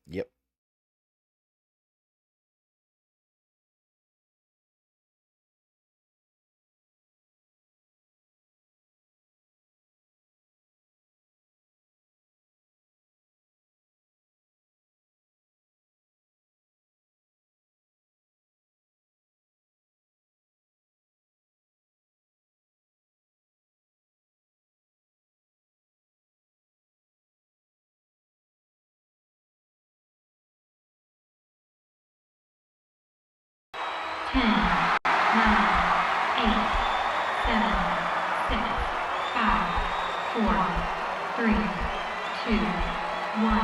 Yep. Ten, nine, 8, 7, 6, 5, 4, 3, 2, 1.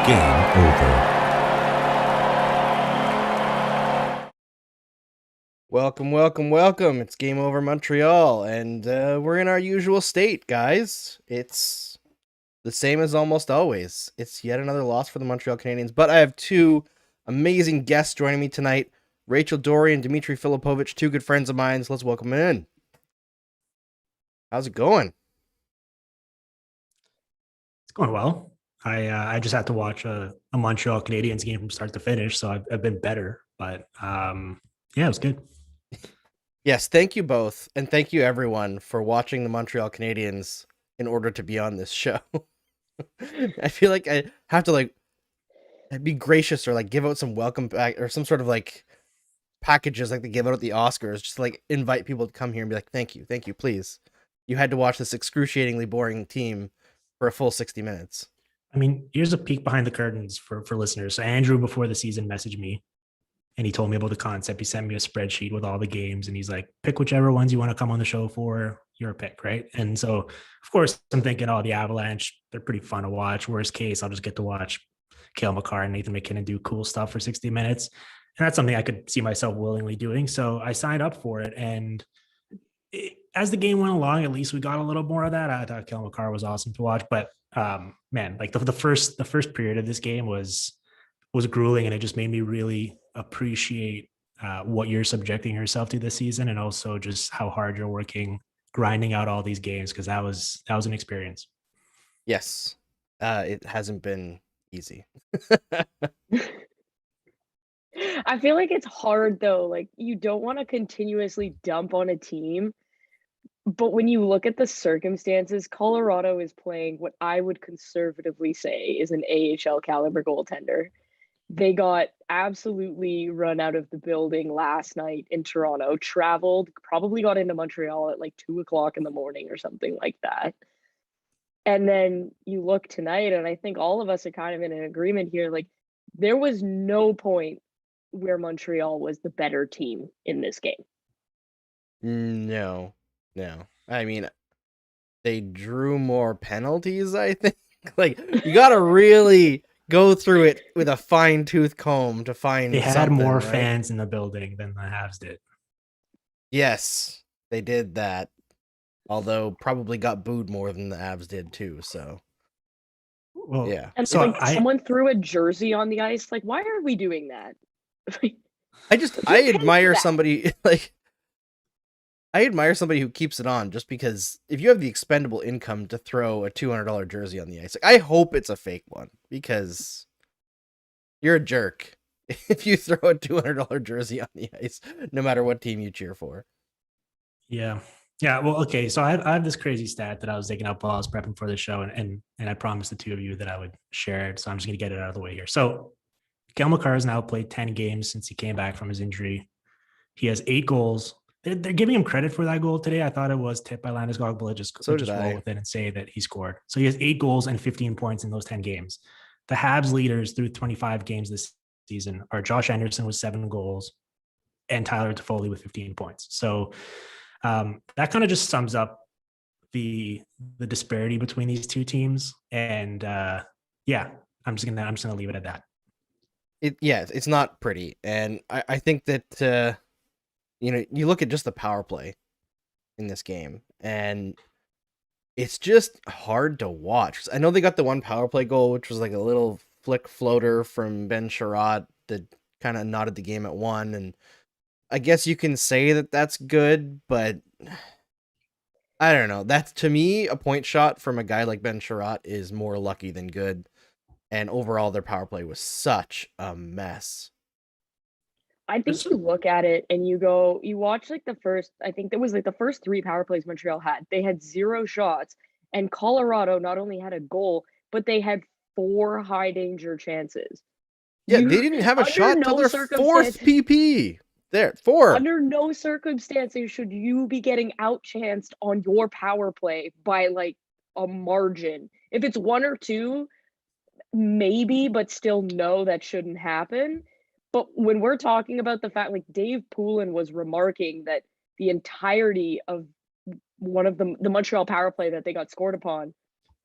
Game over. Welcome. It's Game Over Montreal, and we're in our usual state, guys. It's the same as almost always. It's yet another loss for the Montreal Canadiens, but I have two amazing guests joining me tonight, Rachel Doerrie and Dimitri Filipovic, two good friends of mine. So let's welcome them in. How's it going? It's going well. I just had to watch a Montreal Canadiens game from start to finish, so I've been better. But yeah, it was good. Yes, thank you both, and thank you everyone for watching the Montreal Canadiens in order to be on this show. I feel like I have to be gracious or give out some welcome back or some sort of packages like they give out at the Oscars, just to invite people to come here and be like, thank you, please. You had to watch this excruciatingly boring team for a full 60 minutes. I mean, here's a peek behind the curtains for listeners. So Andrew, before the season, messaged me and he told me about the concept. He sent me a spreadsheet with all the games and he's like, pick whichever ones you want to come on the show for, your pick, right? And so, of course, I'm thinking, oh, the Avalanche, they're pretty fun to watch. Worst case, I'll just get to watch Cale Makar and Nathan McKinnon do cool stuff for 60 minutes. And that's something I could see myself willingly doing. So I signed up for it. And as the game went along, at least we got a little more of that. I thought Cale Makar was awesome to watch. But man, the first period of this game was grueling, and it just made me really appreciate what you're subjecting yourself to this season, and also just how hard you're working, grinding out all these games, because that was an experience. Yes, it hasn't been easy. I feel like it's hard though. You don't want to continuously dump on a team, but when you look at the circumstances, Colorado is playing what I would conservatively say is an AHL caliber goaltender. They got absolutely run out of the building last night in Toronto, traveled, probably got into Montreal at 2:00 in the morning or something like that. And then you look tonight, and I think all of us are kind of in an agreement here. There was no point where Montreal was the better team in this game. No. I mean, they drew more penalties, I think. You gotta really go through it with a fine-tooth comb to find they had more right? fans in the building than the Habs did. Yes, they did that. Although probably got booed more than the Avs did too, so. Well, yeah. And so someone threw a jersey on the ice. Why are we doing that? I admire somebody I admire somebody who keeps it on, just because if you have the expendable income to throw a $200 jersey on the ice, I hope it's a fake one, because you're a jerk if you throw a $200 jersey on the ice, no matter what team you cheer for. Yeah. Well, okay. So I have this crazy stat that I was digging up while I was prepping for the show, and I promised the two of you that I would share it. So I'm just going to get it out of the way here. So Cale Makar has now played 10 games since he came back from his injury. He has 8 goals. They're giving him credit for that goal today. I thought it was tipped by Landeskog, but just roll with it and say that he scored. So he has 8 goals and 15 points in those 10 games. The Habs leaders through 25 games this season are Josh Anderson with 7 goals and Tyler Toffoli with 15 points. So that kind of just sums up the disparity between these two teams. And yeah, I'm just gonna leave it at that. It's not pretty. And I think that you look at just the power play in this game, and it's just hard to watch. I know they got the one power play goal, which was a little flick floater from Ben Sherratt that kind of knotted the game at 1, and I guess you can say that that's good, but I don't know. That's, to me, a point shot from a guy like Ben Sherratt is more lucky than good. And overall, their power play was such a mess. I think you look at it and you watch like I think that was like the first 3 power plays Montreal had. They had 0 shots, and Colorado not only had a goal, but they had 4 high danger chances. Yeah, they didn't have a under shot till no their 4th PP. There, 4. Under no circumstances should you be getting outchanced on your power play by like a margin. If it's 1 or 2, maybe, but still no, that shouldn't happen. But when we're talking about the fact, like Dave Poulin was remarking that the entirety of one of the Montreal power play that they got scored upon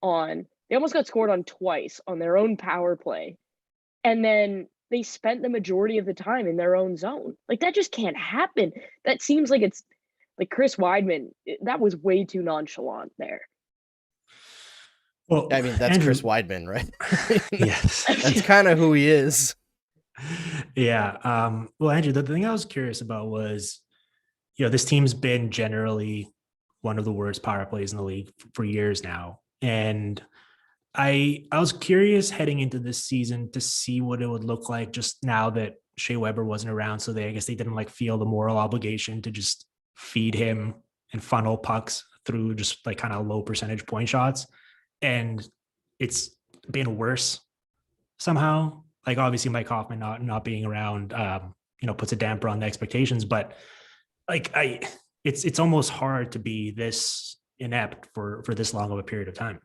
they almost got scored on twice on their own power play. And then they spent the majority of the time in their own zone. Like that just can't happen. That seems like it's like Chris Weidman, that was way too nonchalant there. Well, I mean, that's Andrew, Chris Weidman, right? Yes. That's kind of who he is. Yeah. Well, Andrew, the thing I was curious about was, this team's been generally one of the worst power plays in the league for years now. And I was curious heading into this season to see what it would look like just now that Shea Weber wasn't around. So I guess they didn't like feel the moral obligation to just feed him and funnel pucks through just like kind of low percentage point shots. And it's been worse somehow. Like obviously Mike Hoffman not being around, puts a damper on the expectations, but like it's almost hard to be this inept for this long of a period of time.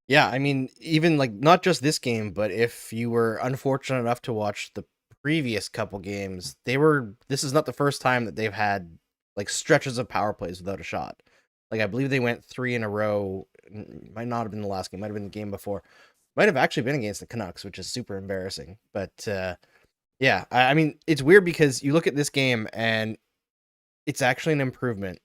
Yeah, I mean, even like not just this game, but if you were unfortunate enough to watch the previous couple games, this is not the first time that they've had like stretches of power plays without a shot. Like I believe they went 3 in a row. Might not have been the last game, might have been the game before. Might have actually been against the Canucks, which is super embarrassing. But yeah, I mean, it's weird because you look at this game and it's actually an improvement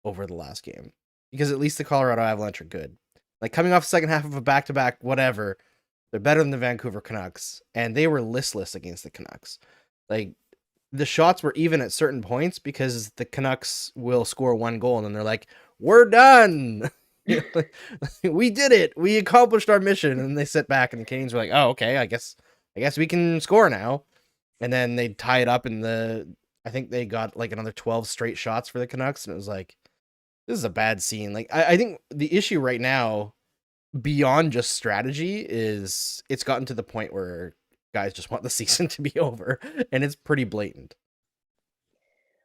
over the last game because at least the Colorado Avalanche are good. Like coming off the second half of a back-to-back, whatever, they're better than the Vancouver Canucks, and they were listless against the Canucks. Like the shots were even at certain points because the Canucks will score 1 goal and then they're like, "We're done." We did it. We accomplished our mission. And they sit back and the Canadiens were like, "Oh, okay, I guess we can score now." And then they tie it up I think they got like another 12 straight shots for the Canucks, and it was like, this is a bad scene. Like I think the issue right now, beyond just strategy, is it's gotten to the point where guys just want the season to be over, and it's pretty blatant.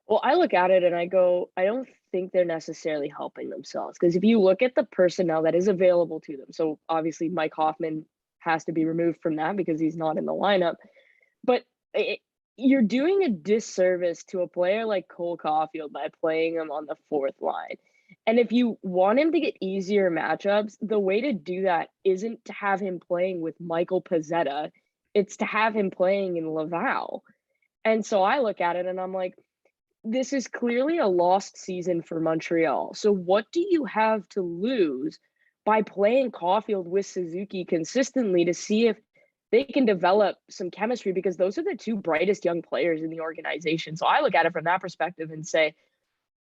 Well, I look at it and I go, I don't think they're necessarily helping themselves because if you look at the personnel that is available to them, so obviously Mike Hoffman has to be removed from that because he's not in the lineup, but you're doing a disservice to a player like Cole Caufield by playing him on the 4th line. And if you want him to get easier matchups, the way to do that isn't to have him playing with Michael Pezzetta, it's to have him playing in Laval. And so I look at it and I'm like, this is clearly a lost season for Montreal. So what do you have to lose by playing Caufield with Suzuki consistently to see if they can develop some chemistry? Because those are the 2 brightest young players in the organization. So I look at it from that perspective and say,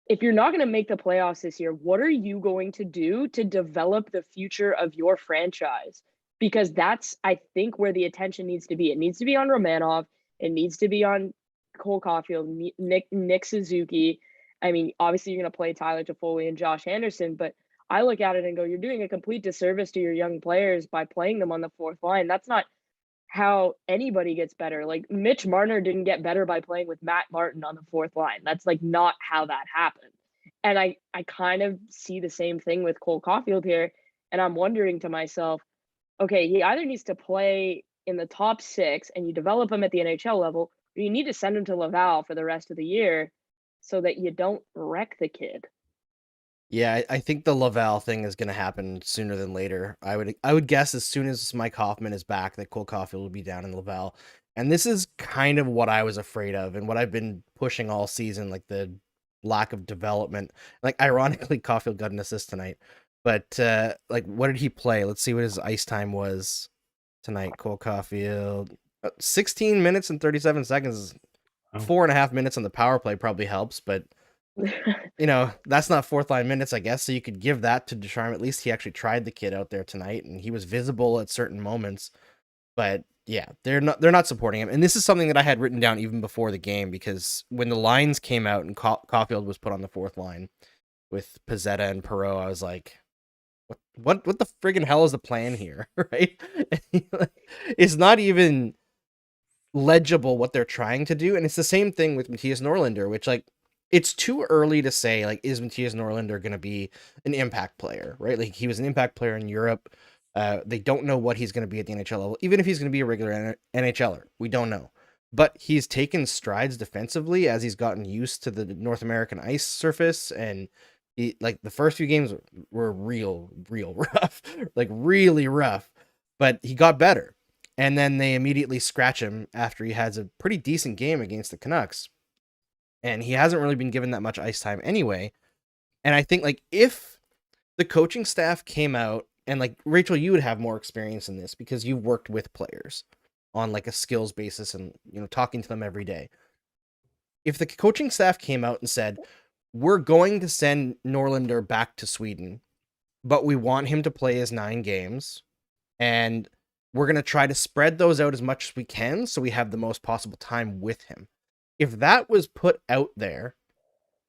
if you're not going to make the playoffs this year, what are you going to do to develop the future of your franchise? Because that's, I think, where the attention needs to be. It needs to be on Romanov. It needs to be on Cole Caufield, Nick Suzuki. I mean, obviously you're going to play Tyler Toffoli and Josh Anderson, but I look at it and go, you're doing a complete disservice to your young players by playing them on the 4th line. That's not how anybody gets better. Like Mitch Marner didn't get better by playing with Matt Martin on the 4th line. That's like not how that happened. And I kind of see the same thing with Cole Caufield here. And I'm wondering to myself, okay, he either needs to play in the top 6 and you develop him at the NHL level, or you need to send him to Laval for the rest of the year so that you don't wreck the kid. Yeah, I think the Laval thing is going to happen sooner than later. I would guess as soon as Mike Hoffman is back, that Cole Caufield will be down in Laval. And this is kind of what I was afraid of and what I've been pushing all season, like the lack of development. Like ironically, Caufield got an assist tonight. But like what did he play? Let's see what his ice time was tonight. Cole Caufield, 16 minutes and 37 seconds. 4.5 minutes on the power play probably helps, but you know, that's not fourth line minutes, I guess. So you could give that to Ducharme. At least he actually tried the kid out there tonight, and he was visible at certain moments. But yeah, they're not supporting him. And this is something that I had written down even before the game, because when the lines came out and Caufield was put on the fourth line with Pizzetta and Perreault, I was like, what the friggin' hell is the plan here, right? It's not even legible what they're trying to do, and it's the same thing with Mattias Norlinder, which, like, it's too early to say, like, is Mattias Norlinder going to be an impact player, right? Like, he was an impact player in Europe. They don't know what he's going to be at the NHL level, even if he's going to be a regular NHLer. We don't know. But he's taken strides defensively as he's gotten used to the North American ice surface, and like the first few games were real rough, like really rough, but he got better. And then they immediately scratch him after he has a pretty decent game against the Canucks. And he hasn't really been given that much ice time anyway. And I think, like, if the coaching staff came out, and, like, Rachel, you would have more experience in this because you've worked with players on, like, a skills basis and, you know, talking to them every day. If the coaching staff came out and said, we're going to send Norlinder back to Sweden, but we want him to play his 9 games, and we're going to try to spread those out as much as we can so we have the most possible time with him. If that was put out there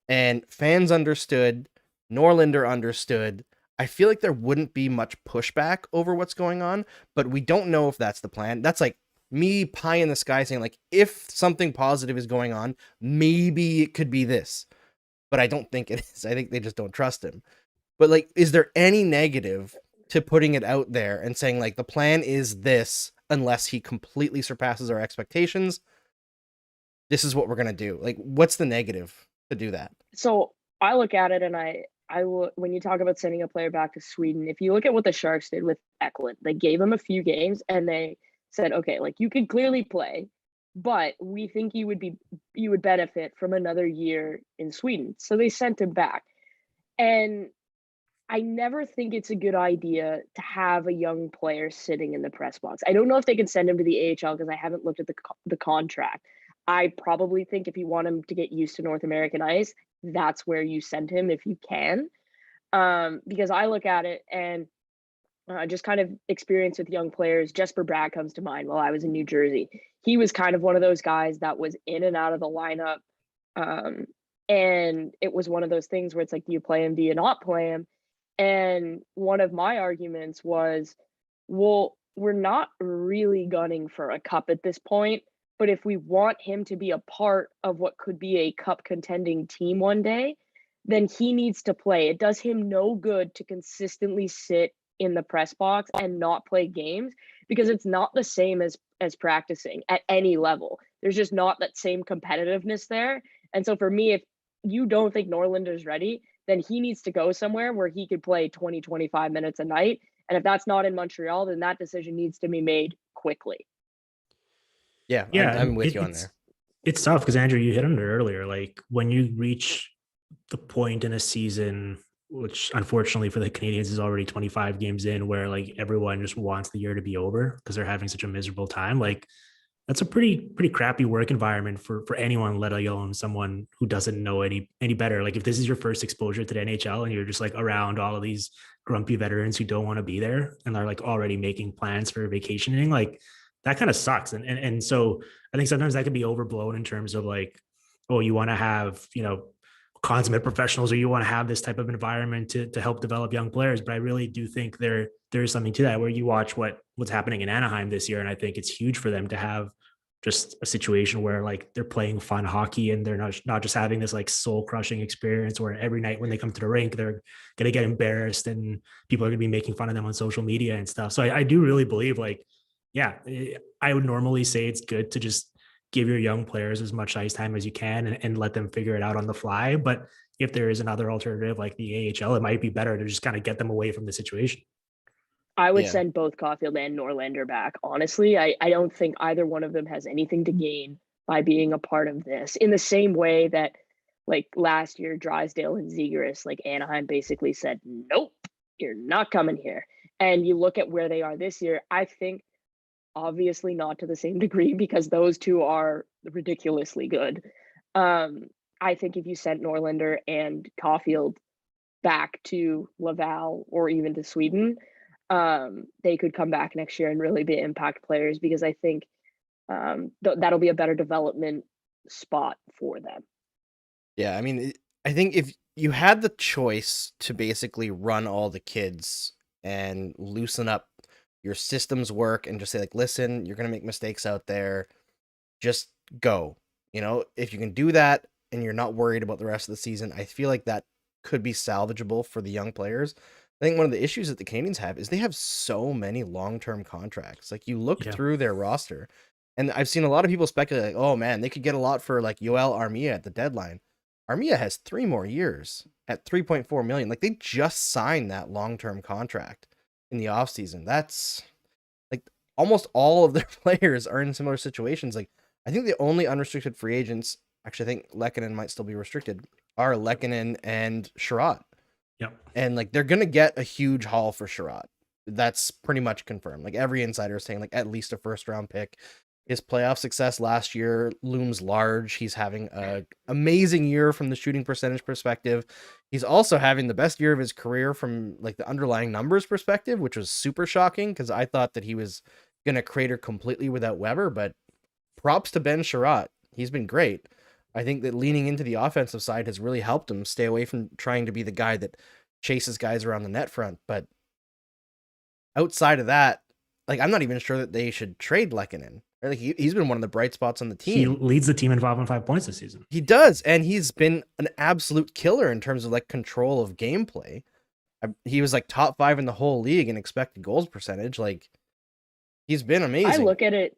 and fans understood, Norlinder understood, I feel like there wouldn't be much pushback over what's going on, but we don't know if that's the plan. That's like me pie in the sky saying, like, if something positive is going on, maybe it could be this. But I don't think it is. I think they just don't trust him. But, like, is there any negative to putting it out there and saying, like, the plan is this unless he completely surpasses our expectations? This is what we're going to do. Like, what's the negative to do that? So I look at it, and I will, when you talk about sending a player back to Sweden, if you look at what the Sharks did with Eklund, they gave him a few games and they said, okay, like, you can clearly play, but we think you would benefit from another year in Sweden. So they sent him back. And I never think it's a good idea to have a young player sitting in the press box. I don't know if they can send him to the AHL because I haven't looked at the contract. I probably think if you want him to get used to North American ice, that's where you send him if you can. Because I look at it, and just kind of experience with young players. Jesper Bratt comes to mind while I was in New Jersey. He was kind of one of those guys that was in and out of the lineup. And it was one of those things where it's like, do you play him? Do you not play him? And one of my arguments was, well, we're not really gunning for a cup at this point, but if we want him to be a part of what could be a cup contending team one day, then he needs to play. It does him no good to consistently sit in the press box and not play games, because it's not the same as practicing at any level. There's just not that same competitiveness there. And so for me, if you don't think Norlinder's ready, then he needs to go somewhere where he could play 20, 25 minutes a night. And if that's not in Montreal, then that decision needs to be made quickly. Yeah, I'm with you on there. It's tough because, Andrew, you hit on it earlier. Like, when you reach the point in a season, which unfortunately for the Canadiens is already 25 games in, where, like, everyone just wants the year to be over because they're having such a miserable time, like, that's a pretty crappy work environment for anyone, let alone someone who doesn't know any better. Like, if this is your first exposure to the NHL and you're just, like, around all of these grumpy veterans who don't want to be there and are, like, already making plans for vacationing, like, that kind of sucks. And so I think sometimes that can be overblown in terms of, like, oh, you want to have, you know, consummate professionals, or you want to have this type of environment to help develop young players. But I really do think there is something to that, where you watch what's happening in Anaheim this year. And I think it's huge for them to have just a situation where, like, they're playing fun hockey and they're not just having this, like, soul crushing experience where every night when they come to the rink, they're going to get embarrassed and people are going to be making fun of them on social media and stuff. So I do really believe, like, yeah, I would normally say it's good to just give your young players as much ice time as you can and let them figure it out on the fly. But if there is another alternative like the AHL, it might be better to just kind of get them away from the situation. I would send both Caufield and Norlinder back. Honestly, I don't think either one of them has anything to gain by being a part of this, in the same way that, like, last year, Drysdale and Zegras, like, Anaheim basically said, nope, you're not coming here. And you look at where they are this year, I think obviously not to the same degree because those two are ridiculously good. I think if you sent Norlinder and Caufield back to Laval or even to Sweden, they could come back next year and really be impact players because I think that'll be a better development spot for them. Yeah, I mean, I think if you had the choice to basically run all the kids and loosen up your systems work and just say like, listen, you're gonna make mistakes out there, just go. You know, if you can do that and you're not worried about the rest of the season, I feel like that could be salvageable for the young players. I think one of the issues that the Canadiens have is they have so many long-term contracts. Like you look Yeah. through their roster, and I've seen a lot of people speculate, like, oh man, they could get a lot for like Yoel Armia at the deadline. Armia has 3 more years at 3.4 million. Like they just signed that long-term contract in the offseason. That's like almost all of their players are in similar situations. Like I think the only unrestricted free agents, actually I think Lehkonen might still be restricted, are Lehkonen and Sherratt. Yep. And like they're gonna get a huge haul for Sherratt. That's pretty much confirmed. Like every insider is saying like at least a first round pick. His playoff success last year looms large. He's having an amazing year from the shooting percentage perspective. He's also having the best year of his career from like the underlying numbers perspective, which was super shocking because I thought that he was gonna crater completely without Weber. But props to Ben Sherratt. He's been great. I think that leaning into the offensive side has really helped him stay away from trying to be the guy that chases guys around the net front. But outside of that, like I'm not even sure that they should trade Lehkonen. Like he's been one of the bright spots on the team. He leads the team in 5-on-5 points this season. He does, and he's been an absolute killer in terms of like control of gameplay. He was like top 5 in the whole league in expected goals percentage. Like he's been amazing. I look at it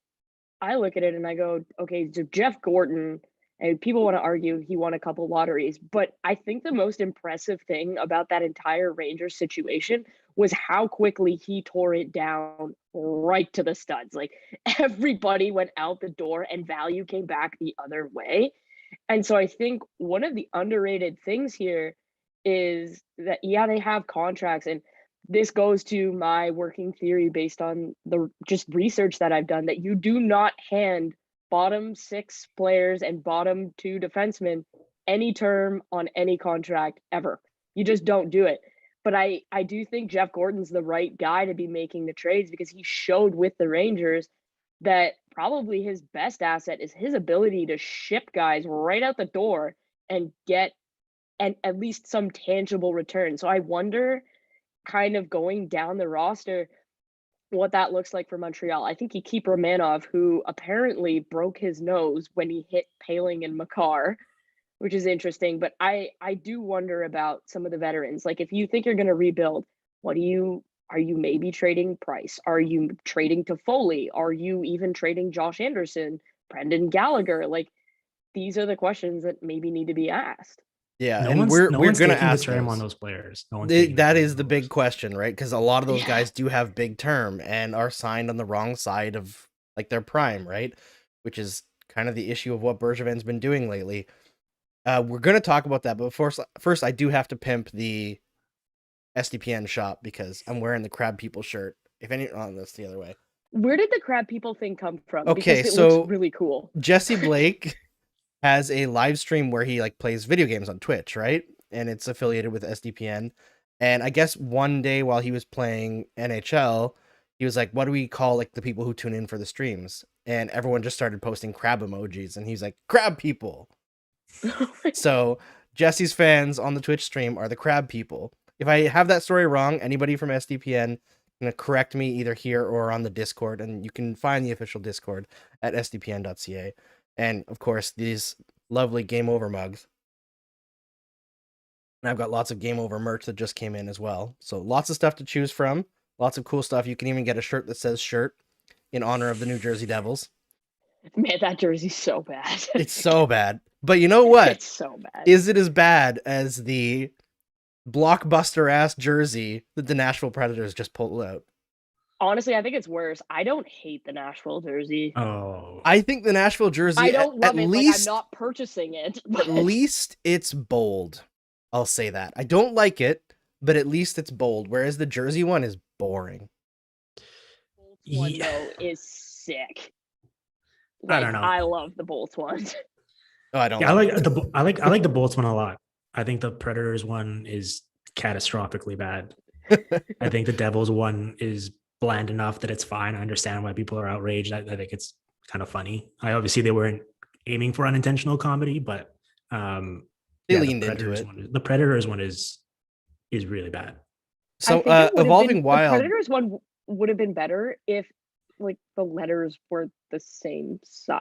and I go, okay, so Jeff Gordon, and people want to argue he won a couple lotteries, but I think the most impressive thing about that entire Rangers situation was how quickly he tore it down right to the studs. Like everybody went out the door and value came back the other way. And so I think one of the underrated things here is that, yeah, they have contracts. And this goes to my working theory based on the just research that I've done that you do not hand bottom 6 players and bottom 2 defensemen any term on any contract ever. You just don't do it. But I do think Jeff Gordon's the right guy to be making the trades because he showed with the Rangers that probably his best asset is his ability to ship guys right out the door and get at least some tangible return. So I wonder, kind of going down the roster, what that looks like for Montreal. I think you keep Romanov, who apparently broke his nose when he hit Paling and Makar, which is interesting. But I do wonder about some of the veterans. Like if you think you're going to rebuild, are you maybe trading Price? Are you trading Toffoli? Are you even trading Josh Anderson, Brendan Gallagher? Like these are the questions that maybe need to be asked. Yeah, No and one's we're going to taking ask the term those. on those players. No one's taking That term is on the big those. question, right? Because a lot of those Yeah. guys do have big term and are signed on the wrong side of like their prime, right? Which is kind of the issue of what Bergevin's been doing lately. We're going to talk about that, but first I do have to pimp the SDPN shop because I'm wearing the Crab People shirt. If any, oh, that's the other way. Where did the Crab People thing come from? Okay, Because it so looks really cool. Jesse Blake has a live stream where he like plays video games on Twitch, right? And it's affiliated with SDPN. And I guess one day while he was playing NHL, he was like, what do we call like the people who tune in for the streams? And everyone just started posting crab emojis. And he's like, Crab People. So Jesse's fans on the Twitch stream are the Crab People. If I have that story wrong, anybody from SDPN can correct me either here or on the Discord. And you can find the official Discord at sdpn.ca. And of course, these lovely Game Over mugs. And I've got lots of Game Over merch that just came in as well. So lots of stuff to choose from. Lots of cool stuff. You can even get a shirt that says shirt in honor of the New Jersey Devils. Man, that jersey's so bad. It's so bad. But you know what? It's so bad. Is it as bad as the blockbuster ass jersey that the Nashville Predators just pulled out? Honestly, I think it's worse. I don't hate the Nashville jersey. Oh, I think the Nashville jersey, I don't love at it. least, Like, I'm not purchasing it. at least it's bold. I'll say that. I don't like it, but at least it's bold. Whereas the jersey one is boring. Bolts one Yeah. though is sick. I don't know. I love the Bolts one. Oh, I don't Yeah, like I like the Bolts one a lot. I think the Predators one is catastrophically bad. I think the Devils one is bland enough that it's fine. I understand why people are outraged. I think it's kind of funny. I obviously they weren't aiming for unintentional comedy, but They yeah, leaned into it. the Predators one is really bad. So I think it would have Evolving been the Wild. Predators one would have been better if like the letters were the same size.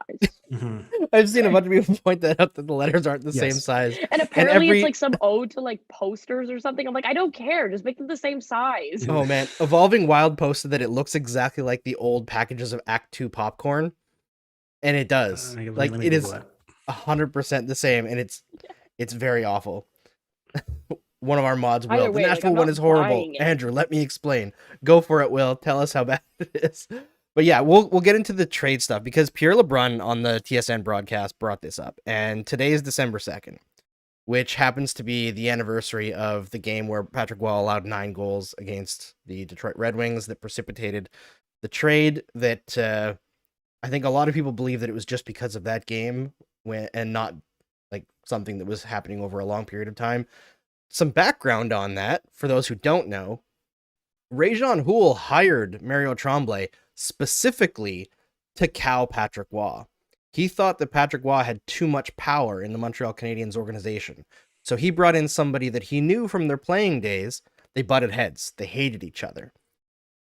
Mhm. I've seen a bunch of people point that out, that the letters aren't the same Yes. size. And apparently every- it's like some ode to like posters or something. I'm like, I don't care. Just make them the same size. Oh man, Evolving Wild posted that it looks exactly like the old packages of Act 2 popcorn. And it does. Let me It is Google it. 100% the same, and it's very awful. One of our mods, Will. Either The way, like, Nashville I'm one not is horrible. buying it. Andrew, let me explain. Go for it, Will. Tell us how bad it is. But yeah, we'll get into the trade stuff because Pierre LeBrun on the TSN broadcast brought this up. And today is December 2nd, which happens to be the anniversary of the game where Patrick Roy allowed 9 goals against the Detroit Red Wings that precipitated the trade that I think a lot of people believe that it was just because of that game and not like something that was happening over a long period of time. Some background on that, for those who don't know, Réjean Houle hired Mario Tremblay specifically to cow Patrick Roy. He thought that Patrick Roy had too much power in the Montreal Canadiens organization. So he brought in somebody that he knew from their playing days. They butted heads. They hated each other.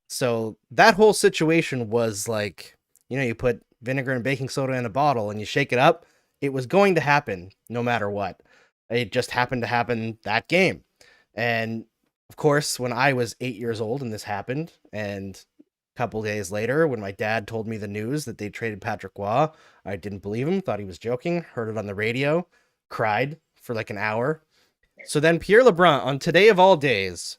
So that whole situation was like, you put vinegar and baking soda in a bottle and you shake it up. It was going to happen no matter what. It just happened to happen that game. And of course, when I was 8 years old and this happened, and a couple days later, when my dad told me the news that they traded Patrick Roy, I didn't believe him, thought he was joking, heard it on the radio, cried for like an hour. So then Pierre LeBrun, on Today of All Days,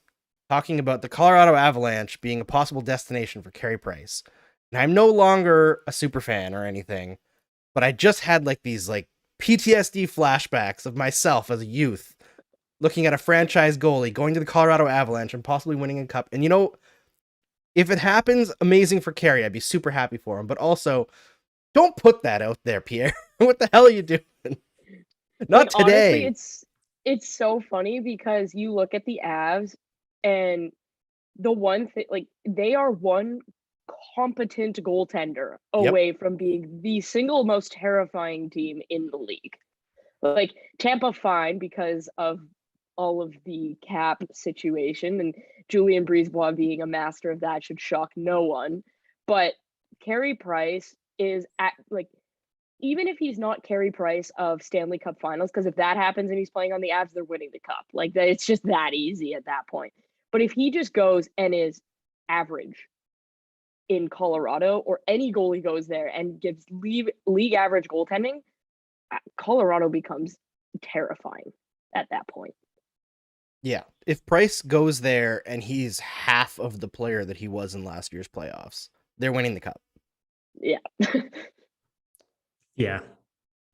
talking about the Colorado Avalanche being a possible destination for Carey Price. And I'm no longer a super fan or anything, but I just had like these like PTSD flashbacks of myself as a youth looking at a franchise goalie going to the Colorado Avalanche and possibly winning a cup. And if it happens, amazing for Carey. I'd be super happy for him. But also, don't put that out there, Pierre. What the hell are you doing? Not like, today. Honestly, it's so funny because you look at the Avs and the one thing, like, they are one competent goaltender away from being the single most terrifying team in the league. Like, Tampa, fine because of all of the cap situation, and Julien Brisebois being a master of that should shock no one. But Carey Price is at, like, even if he's not Carey Price of Stanley Cup Finals, because if that happens and he's playing on the Avs, they're winning the cup. Like, it's just that easy at that point. But if he just goes and is average in Colorado, or any goalie goes there and gives league average goaltending, Colorado becomes terrifying at that point. Yeah. If Price goes there and he's half of the player that he was in last year's playoffs, they're winning the cup. Yeah. Yeah.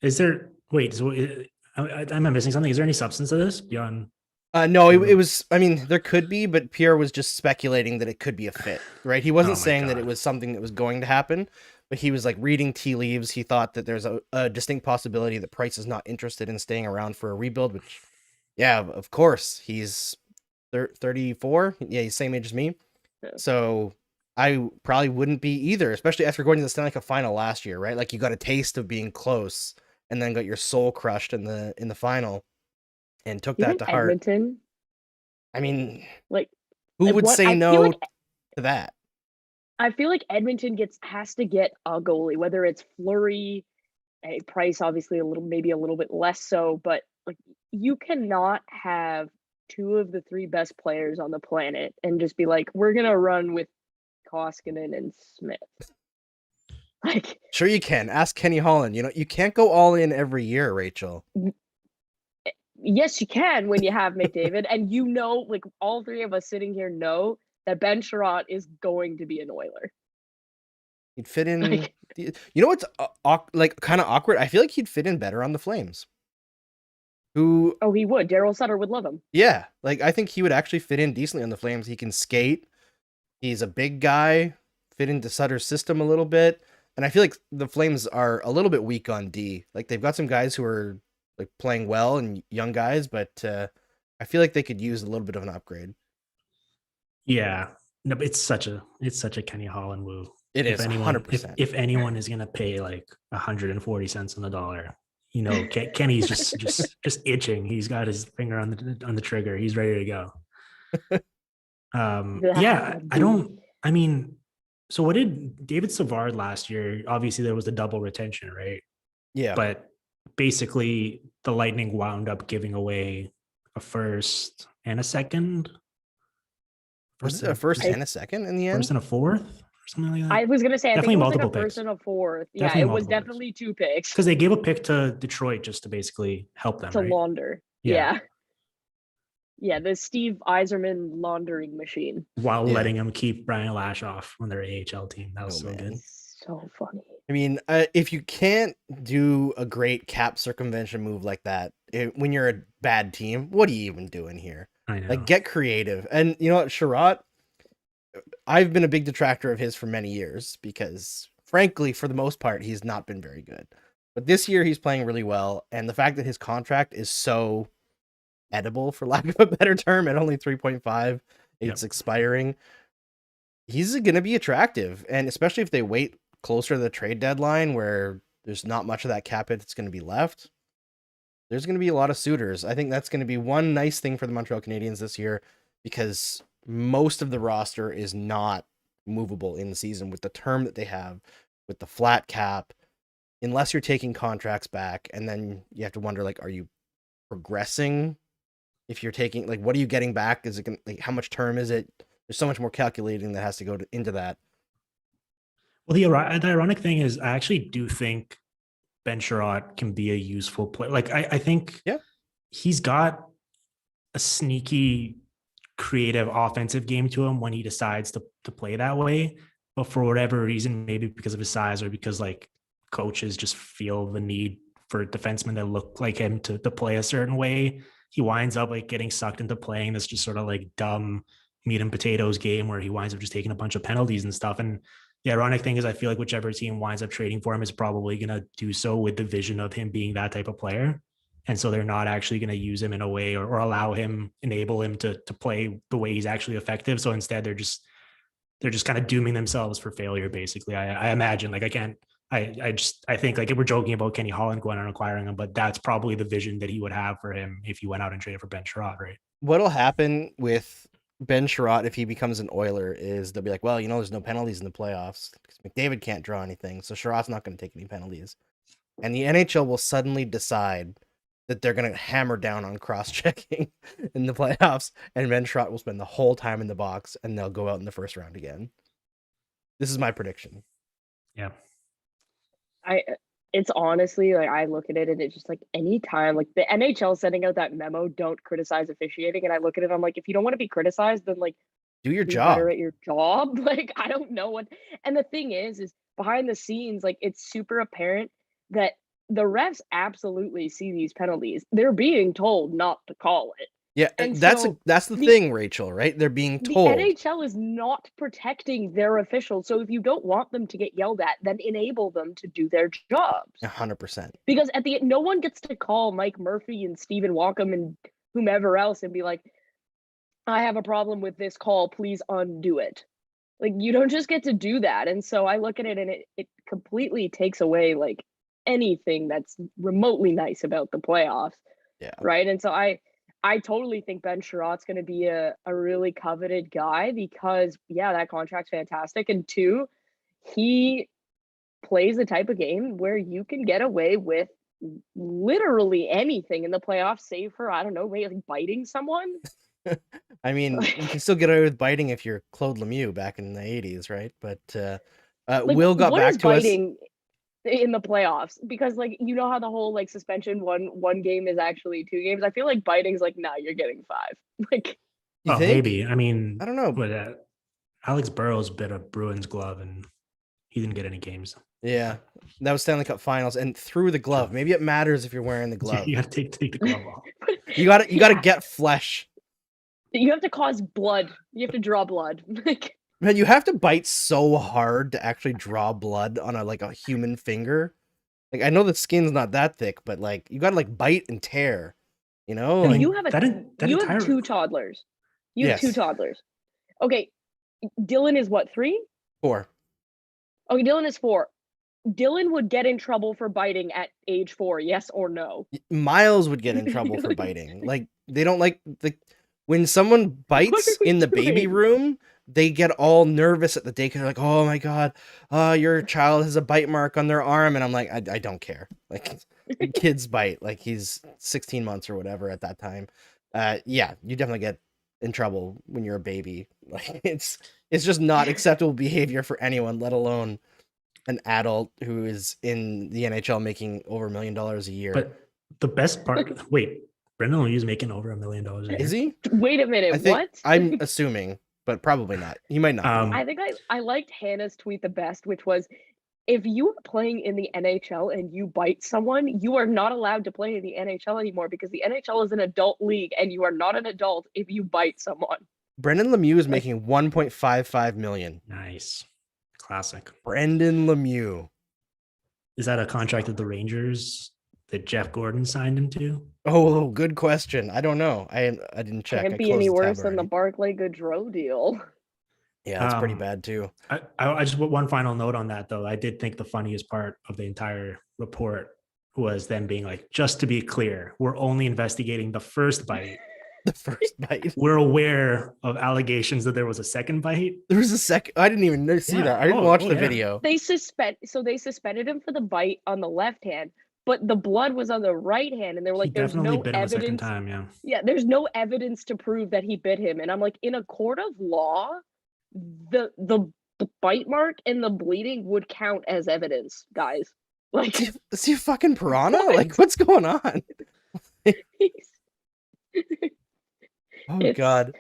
Is there, wait, so am I missing something? Is there any substance to this beyond? No, it was, I mean, there could be, but Pierre was just speculating that it could be a fit, right? He wasn't saying that it was something that was going to happen, but he was like reading tea leaves. He thought that there's a distinct possibility that Price is not interested in staying around for a rebuild, which, yeah, of course. He's 34. Yeah, he's the same age as me. Yeah. So I probably wouldn't be either, especially after going to the Stanley Cup final last year, right? Like, you got a taste of being close and then got your soul crushed in the final and took that to heart. Edmonton, I mean, like, who would say no to that? I feel like Edmonton has to get a goalie, whether it's Fleury, Price, obviously maybe a little bit less so, but like, you cannot have two of the three best players on the planet and just be like, we're gonna run with Koskinen and Smith. Like, sure you can. Ask Kenny Holland. You can't go all in every year, Rachel. Yes, you can when you have McDavid, and like, all three of us sitting here know that Ben Sherratt is going to be an Oiler. He'd fit in. Like, what's like kind of awkward? I feel like he'd fit in better on the Flames. Oh, he would. Daryl Sutter would love him. Yeah, like, I think he would actually fit in decently on the Flames. He can skate. He's a big guy. Fit into Sutter's system a little bit. And I feel like the Flames are a little bit weak on D. Like they've got some guys who are like playing well and young guys, but I feel like they could use a little bit of an upgrade. Yeah. No, but it's such a Kenny Holland move. It If is anyone, 100%. if anyone is gonna pay like 140 cents on the dollar, you know, Kenny's just itching. He's got his finger on the trigger. He's ready to go. Yeah, I mean, so what did David Savard last year? Obviously, there was the double retention, right? Yeah. But basically, the Lightning wound up giving away a first and a second. Was it a first and a second in the end? First and a fourth, or something like that. I was gonna say, I Definitely think it was like multiple a first picks. and a fourth. Yeah, Definitely it was multiple definitely 2 picks because they gave a pick to Detroit just to basically help them, to right? launder. Yeah. Yeah, the Steve Yzerman laundering machine. While Yeah. letting them keep Brian Lashoff on their AHL team. That was Oh, so man. good. So funny. I mean, if you can't do a great cap circumvention move like that when you're a bad team, what are you even doing here? I know. Like, get creative. And you know what, Sherratt, I've been a big detractor of his for many years because, frankly, for the most part, he's not been very good. But this year, he's playing really well. And the fact that his contract is so edible, for lack of a better term, at only 3.5, it's expiring. He's going to be attractive. And especially if they wait closer to the trade deadline where there's not much of that cap hit that's going to be left, there's going to be a lot of suitors. I think that's going to be one nice thing for the Montreal Canadiens this year because most of the roster is not movable in the season with the term that they have, with the flat cap, unless you're taking contracts back. And then you have to wonder, like, are you progressing? If you're taking, like, what are you getting back? Is it going like, how much term is it? There's so much more calculating that has to go into that. Well, the ironic thing is I actually do think Ben Sherratt can be a useful player. Like, I think he's got a sneaky creative offensive game to him when he decides to play that way. But for whatever reason, maybe because of his size or because like coaches just feel the need for defensemen that look like him to play a certain way, he winds up like getting sucked into playing this just sort of like dumb meat and potatoes game where he winds up just taking a bunch of penalties and stuff. And the ironic thing is I feel like whichever team winds up trading for him is probably going to do so with the vision of him being that type of player. And so they're not actually going to use him in a way or enable him to play the way he's actually effective. So instead they're just kind of dooming themselves for failure. Basically, I imagine, like, I think, like, we're joking about Kenny Holland going out and acquiring him, but that's probably the vision that he would have for him if you went out and traded for Ben Sherratt, right? What'll happen with Ben Sherratt if he becomes an Oiler is they'll be like, well, you know, there's no penalties in the playoffs because McDavid can't draw anything, so Sherratt's not going to take any penalties. And the NHL will suddenly decide that they're going to hammer down on cross-checking in the playoffs, and Ben Sherratt will spend the whole time in the box, and they'll go out in the first round again. This is my prediction. Yeah. It's honestly, like, I look at it and it's just like anytime, like, the NHL sending out that memo, don't criticize officiating, and I look at it, I'm like, if you don't want to be criticized, then, like, do your be job. better at your job. Like, I don't know what. And the thing is behind the scenes, like, it's super apparent that the refs absolutely see these penalties. They're being told not to call it. Yeah, And that's so the thing, Rachel, right? They're being told. The NHL is not protecting their officials. So if you don't want them to get yelled at, then enable them to do their jobs. 100%. Because at the end, no one gets to call Mike Murphy and Stephen Walkham and whomever else and be like, I have a problem with this call, please undo it. Like, you don't just get to do that. And so I look at it and it completely takes away, like, anything that's remotely nice about the playoffs. Yeah. Right. And so I totally think Ben Sherratt's going to be a really coveted guy because, that contract's fantastic. And two, he plays the type of game where you can get away with literally anything in the playoffs, save for, I don't know, maybe like biting someone. I mean, you can still get away with biting if you're Claude Lemieux back in the 80s, right? But like, Will got back to us in the playoffs, because, like, you know how the whole, like, suspension one game is actually 2 games. I feel like biting's like, nah, you're getting 5. Like, you think? Maybe. I mean, I don't know, but Alex Burrows bit a Bruins glove and he didn't get any games. Yeah, that was Stanley Cup Finals and through the glove. Maybe it matters if you're wearing the glove. You got to take the glove off. You got to get flesh. You have to cause blood. You have to draw blood. Like, Man, you have to bite so hard to actually draw blood on a human finger. Like, I know the skin's not that thick, but like you gotta like bite and tear, you know? So Like, you have that you entire have two toddlers. You have two Yes. toddlers. Okay, Dylan is what, 3? 4. Okay, Dylan is 4. Dylan would get in trouble for biting at age 4, yes or no? Miles would get in trouble for biting. Like, they don't like when someone bites we in the baby doing? room, they get all nervous at the daycare. They're like, "Oh my god, your child has a bite mark on their arm," and I'm like, I don't care. Like, kids bite. Like, he's 16 months or whatever at that time. Yeah, you definitely get in trouble when you're a baby. Like, it's just not acceptable behavior for anyone, let alone an adult who is in the NHL making over $1 million a year. But the best part, wait, Brendan Lemieux's making over $1 million a year. Is he? Wait a minute, I think what? I'm assuming, but probably not. He might not. I think I liked Hannah's tweet the best, which was, if you are playing in the NHL and you bite someone, you are not allowed to play in the NHL anymore because the NHL is an adult league and you are not an adult if you bite someone. Brendan Lemieux is making $1.55 million. Nice. Classic. Brendan Lemieux. Is that a contract of the Rangers that Jeff Gordon signed him to? Oh, good question. I don't know. I didn't check. Can't I be closed any the tab worse than the already. Barclay Goodrow deal. Yeah, that's pretty Um, bad too. I just one final note on that though. I did think the funniest part of the entire report was them being like, just to be clear, we're only investigating the first bite. The first bite. We're aware of allegations that there was a second bite. There was a second. I didn't even see Yeah. that. I didn't Oh, watch oh, the yeah. video. They suspended him for the bite on the left hand, but the blood was on the right hand, and they were He like, "There's definitely no bit him a second evidence." time. Yeah. Yeah, there's no evidence to prove that he bit him, and I'm like, in a court of law, the bite mark and the bleeding would count as evidence, guys. Like, Is he a fucking piranha? What? Like, what's going on? Oh It's- god.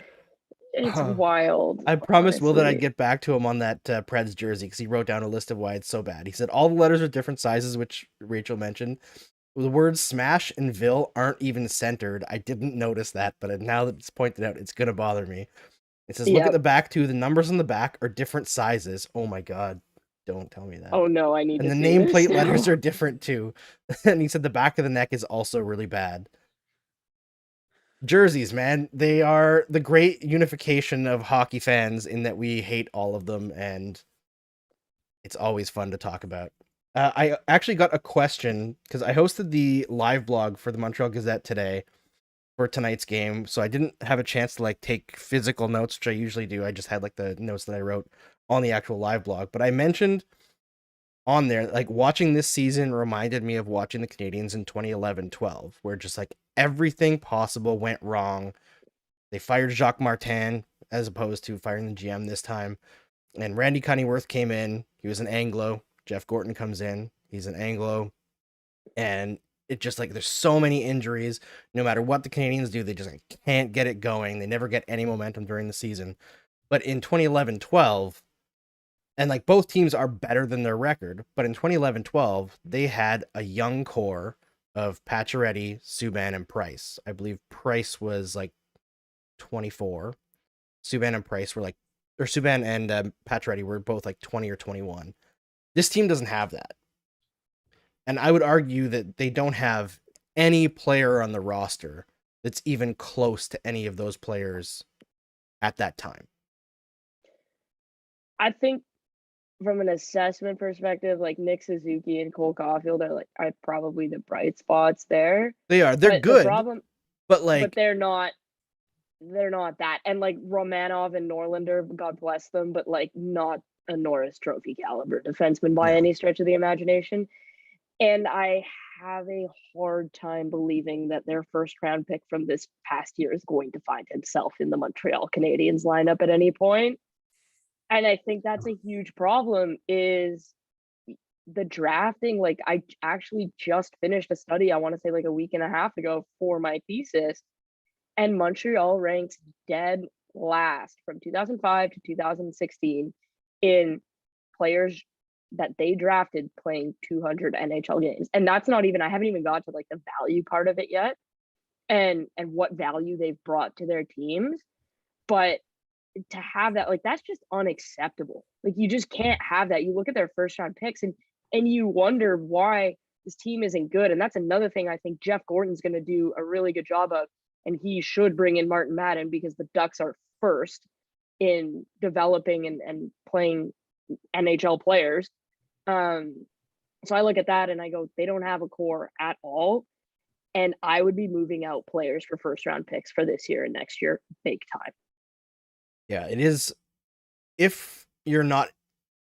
it's Huh. wild. I promised Will that I'd honestly. get back to him on that Preds jersey because he wrote down a list of why it's so bad. He said all the letters are different sizes, which Rachel mentioned. The words smash and Ville aren't even centered. I didn't notice that, but now that it's pointed out, it's going to bother me. It says, look at Yep. the back too. The numbers on the back are different sizes. Oh my god. Don't tell me that. Oh no, I need And to the see this nameplate letters now. are different too. And he said the back of the neck is also really bad. Jerseys, man, they are the great unification of hockey fans in that we hate all of them, and it's always fun to talk about. I actually got a question because I hosted the live blog for the Montreal Gazette today for tonight's game, so I didn't have a chance to like take physical notes, which I usually do. I just had like the notes that I wrote on the actual live blog, but I mentioned on there, like, watching this season reminded me of watching the Canadiens in 2011-12, where just like everything possible went wrong. They fired Jacques Martin as opposed to firing the GM this time. And Randy Cunningworth came in. He was an Anglo. Jeff Gorton comes in. He's an Anglo. And it just like there's so many injuries. No matter what the Canadiens do, they just like, can't get it going. They never get any momentum during the season. But in 2011-12, and like both teams are better than their record, but in 2011-12, they had a young core of Pacioretty, Subban, and Price. I believe Price was like 24. Subban and Price were like, or Subban and Pacioretty were both like 20 or 21. This team doesn't have that. And I would argue that they don't have any player on the roster that's even close to any of those players at that time. I think from an assessment perspective, like Nick Suzuki and Cole Caufield are probably the bright spots there. They are. They're But good. The problem, but like, but they're not that. And like Romanov and Norlinder, God bless them, but like not a Norris Trophy caliber defenseman by No. any stretch of the imagination. And I have a hard time believing that their first round pick from this past year is going to find himself in the Montreal Canadiens lineup at any point. And I think that's a huge problem is the drafting. Like, I actually just finished a study, I want to say like a week and a half ago for my thesis, and Montreal ranks dead last from 2005 to 2016 in players that they drafted playing 200 NHL games. And that's not even, I haven't even got to like the value part of it yet and what value they've brought to their teams. But to have that, like, that's just unacceptable. Like, you just can't have that. You look at their first round picks and you wonder why this team isn't good. And that's another thing I think Jeff Gordon's going to do a really good job of. And he should bring in Martin Madden because the Ducks are first in developing and playing NHL players. So I look at that and I go, they don't have a core at all. And I would be moving out players for first round picks for this year and next year, big time. Yeah, it is. If you're not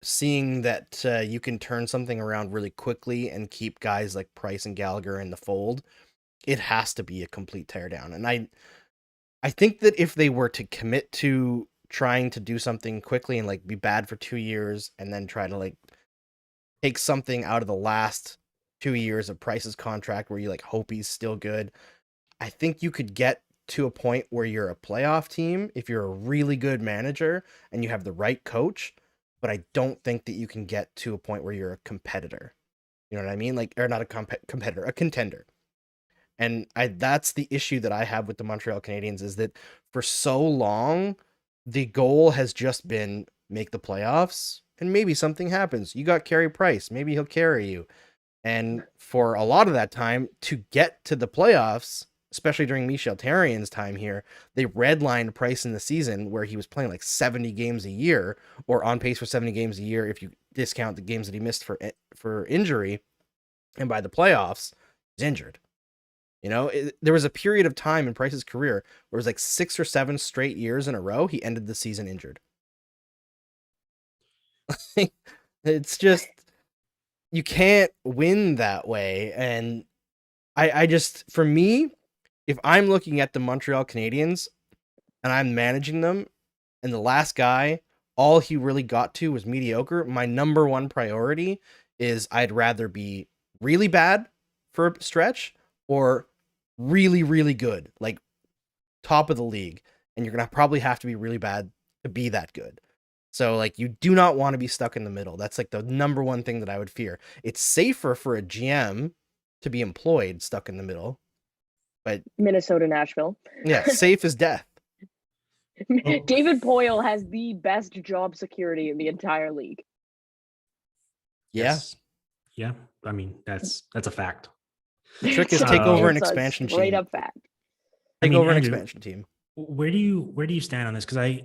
seeing that you can turn something around really quickly and keep guys like Price and Gallagher in the fold, it has to be a complete teardown. And I think that if they were to commit to trying to do something quickly and like be bad for 2 years and then try to like take something out of the last 2 years of Price's contract where you like hope he's still good, I think you could get to a point where you're a playoff team if you're a really good manager and you have the right coach, but I don't think that you can get to a point where you're a competitor. You know what I mean? Like, or not a competitor, a contender. And that's the issue that I have with the Montreal Canadiens, is that for so long, the goal has just been make the playoffs and maybe something happens. You got Carey Price, maybe he'll carry you. And for a lot of that time to get to the playoffs, especially during Michel Therrien's time here, they redlined Price in the season where he was playing like 70 games a year, or on pace for 70 games a year if you discount the games that he missed for injury. And by the playoffs, he's injured. You know, there was a period of time in Price's career where it was like 6 or 7 straight years in a row he ended the season injured. It's just, you can't win that way. And I just, for me, if I'm looking at the Montreal Canadiens and I'm managing them, and the last guy, all he really got to was mediocre, my number one priority is I'd rather be really bad for a stretch or really, really good, like top of the league. And you're going to probably have to be really bad to be that good. So, like, you do not want to be stuck in the middle. That's like the number one thing that I would fear. It's safer for a GM to be employed stuck in the middle. But Minnesota, Nashville. Yeah, safe as death. David Poyle has the best job security in the entire league. Yeah. Yes. Yeah. I mean, that's a fact. The trick is take over an It's a expansion straight team. up fact. Take over an Andrew, expansion team. Where do you stand on this? Because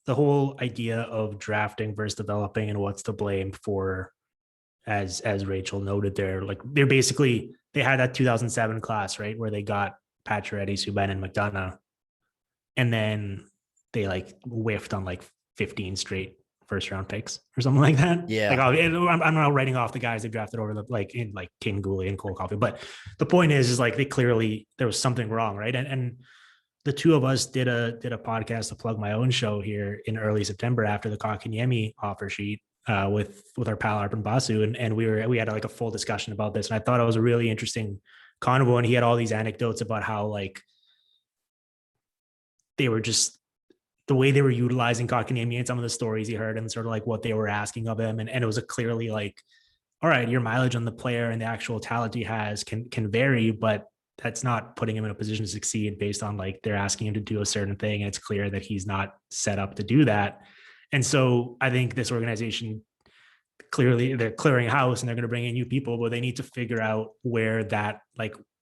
the whole idea of drafting versus developing and what's to blame for, as Rachel noted there, like they had that 2007 class, right, where they got Pacioretty, Subban, and McDonough, and then they like whiffed on like 15 straight first round picks or something like that. Yeah. Like, I'm not writing off the guys they drafted over the, like, in like King Gooley and Cole Caufield, but the point is like there was something wrong, right? And the two of us did a podcast to plug my own show here in early September after the Kotkaniemi offer sheet with our pal Arpan Basu, and we had like a full discussion about this, and I thought it was a really interesting convo, and he had all these anecdotes about how like they were just the way they were utilizing Kotkaniemi and some of the stories he heard and sort of like what they were asking of him, and it was a clearly like, all right, your mileage on the player and the actual talent he has can vary, but that's not putting him in a position to succeed based on like they're asking him to do a certain thing. And it's clear that he's not set up to do that. And so I think this organization, clearly they're clearing house and they're going to bring in new people, but they need to figure out where that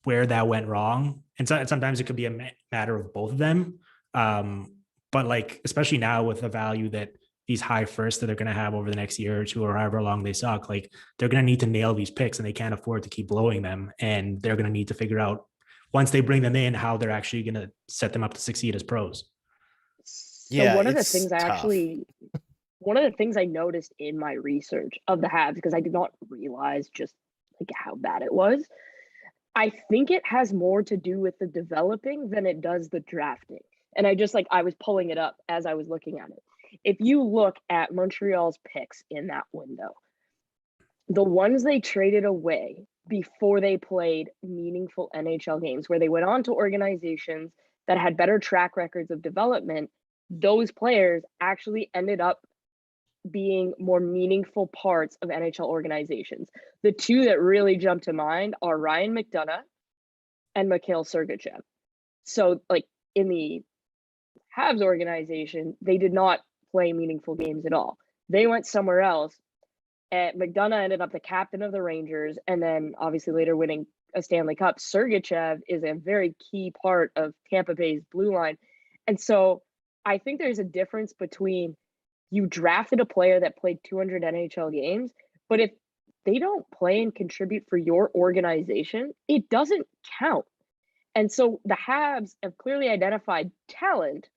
went wrong. And so sometimes it could be a matter of both of them. But like, especially now with the value that these high firsts that they're going to have over the next year or two, or however long they suck, like they're going to need to nail these picks and they can't afford to keep blowing them. And they're going to need to figure out once they bring them in, how they're actually going to set them up to succeed as pros. So one of the things I noticed in my research of the Habs, because I did not realize just like how bad it was, I think it has more to do with the developing than it does the drafting. And I was pulling it up as I was looking at it. If you look at Montreal's picks in that window, the ones they traded away before they played meaningful NHL games, where they went on to organizations that had better track records of development, those players actually ended up being more meaningful parts of NHL organizations. The two that really jump to mind are Ryan McDonough and Mikhail Sergachev. So like in the Habs organization, they did not play meaningful games at all. They went somewhere else. And McDonough ended up the captain of the Rangers, and then obviously later winning a Stanley Cup. Sergachev is a very key part of Tampa Bay's blue line. And so I think there's a difference between you drafted a player that played 200 NHL games, but if they don't play and contribute for your organization, it doesn't count. And so the Habs have clearly identified talent.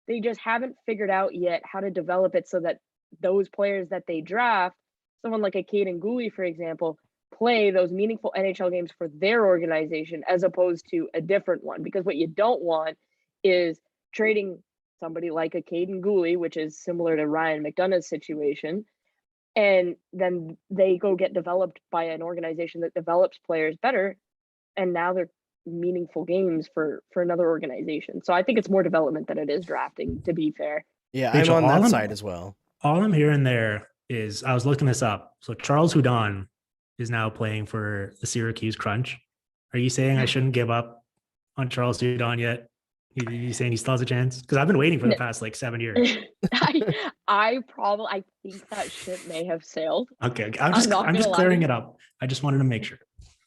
They just haven't figured out yet how to develop it so that those players that they draft, someone like a Caden Gooley, for example, play those meaningful NHL games for their organization as opposed to a different one. Because what you don't want is trading somebody like a Caden Gooley, which is similar to Ryan McDonough's situation, and then they go get developed by an organization that develops players better, and now they're meaningful games for another organization. So I think it's more development than it is drafting, to be fair. Yeah, Rachel, I'm on that side as well. All I'm hearing there is, I was looking this up. So Charles Hudon is now playing for the Syracuse Crunch. Are you saying I shouldn't give up on Charles Hudon yet? You saying he still has a chance? Because I've been waiting for the past like 7 years. I think that ship may have sailed. Okay, I'm just clearing it up. I just wanted to make sure.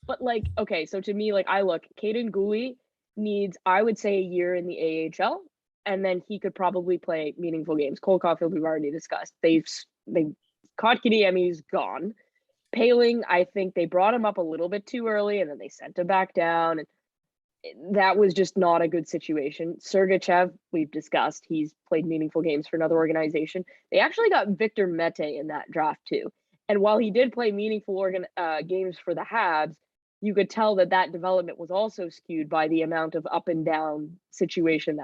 But like, okay, so to me, like Caden Gooley needs, I would say, a year in the AHL, and then he could probably play meaningful games. Cole Caufield, we've already discussed. They Kotkaniemi's gone. Paling, I think they brought him up a little bit too early, and then they sent him back down, and that was just not a good situation. Sergachev, we've discussed, he's played meaningful games for another organization. They actually got Victor Mete in that draft too. And while he did play meaningful games for the Habs, you could tell that development was also skewed by the amount of up and down situation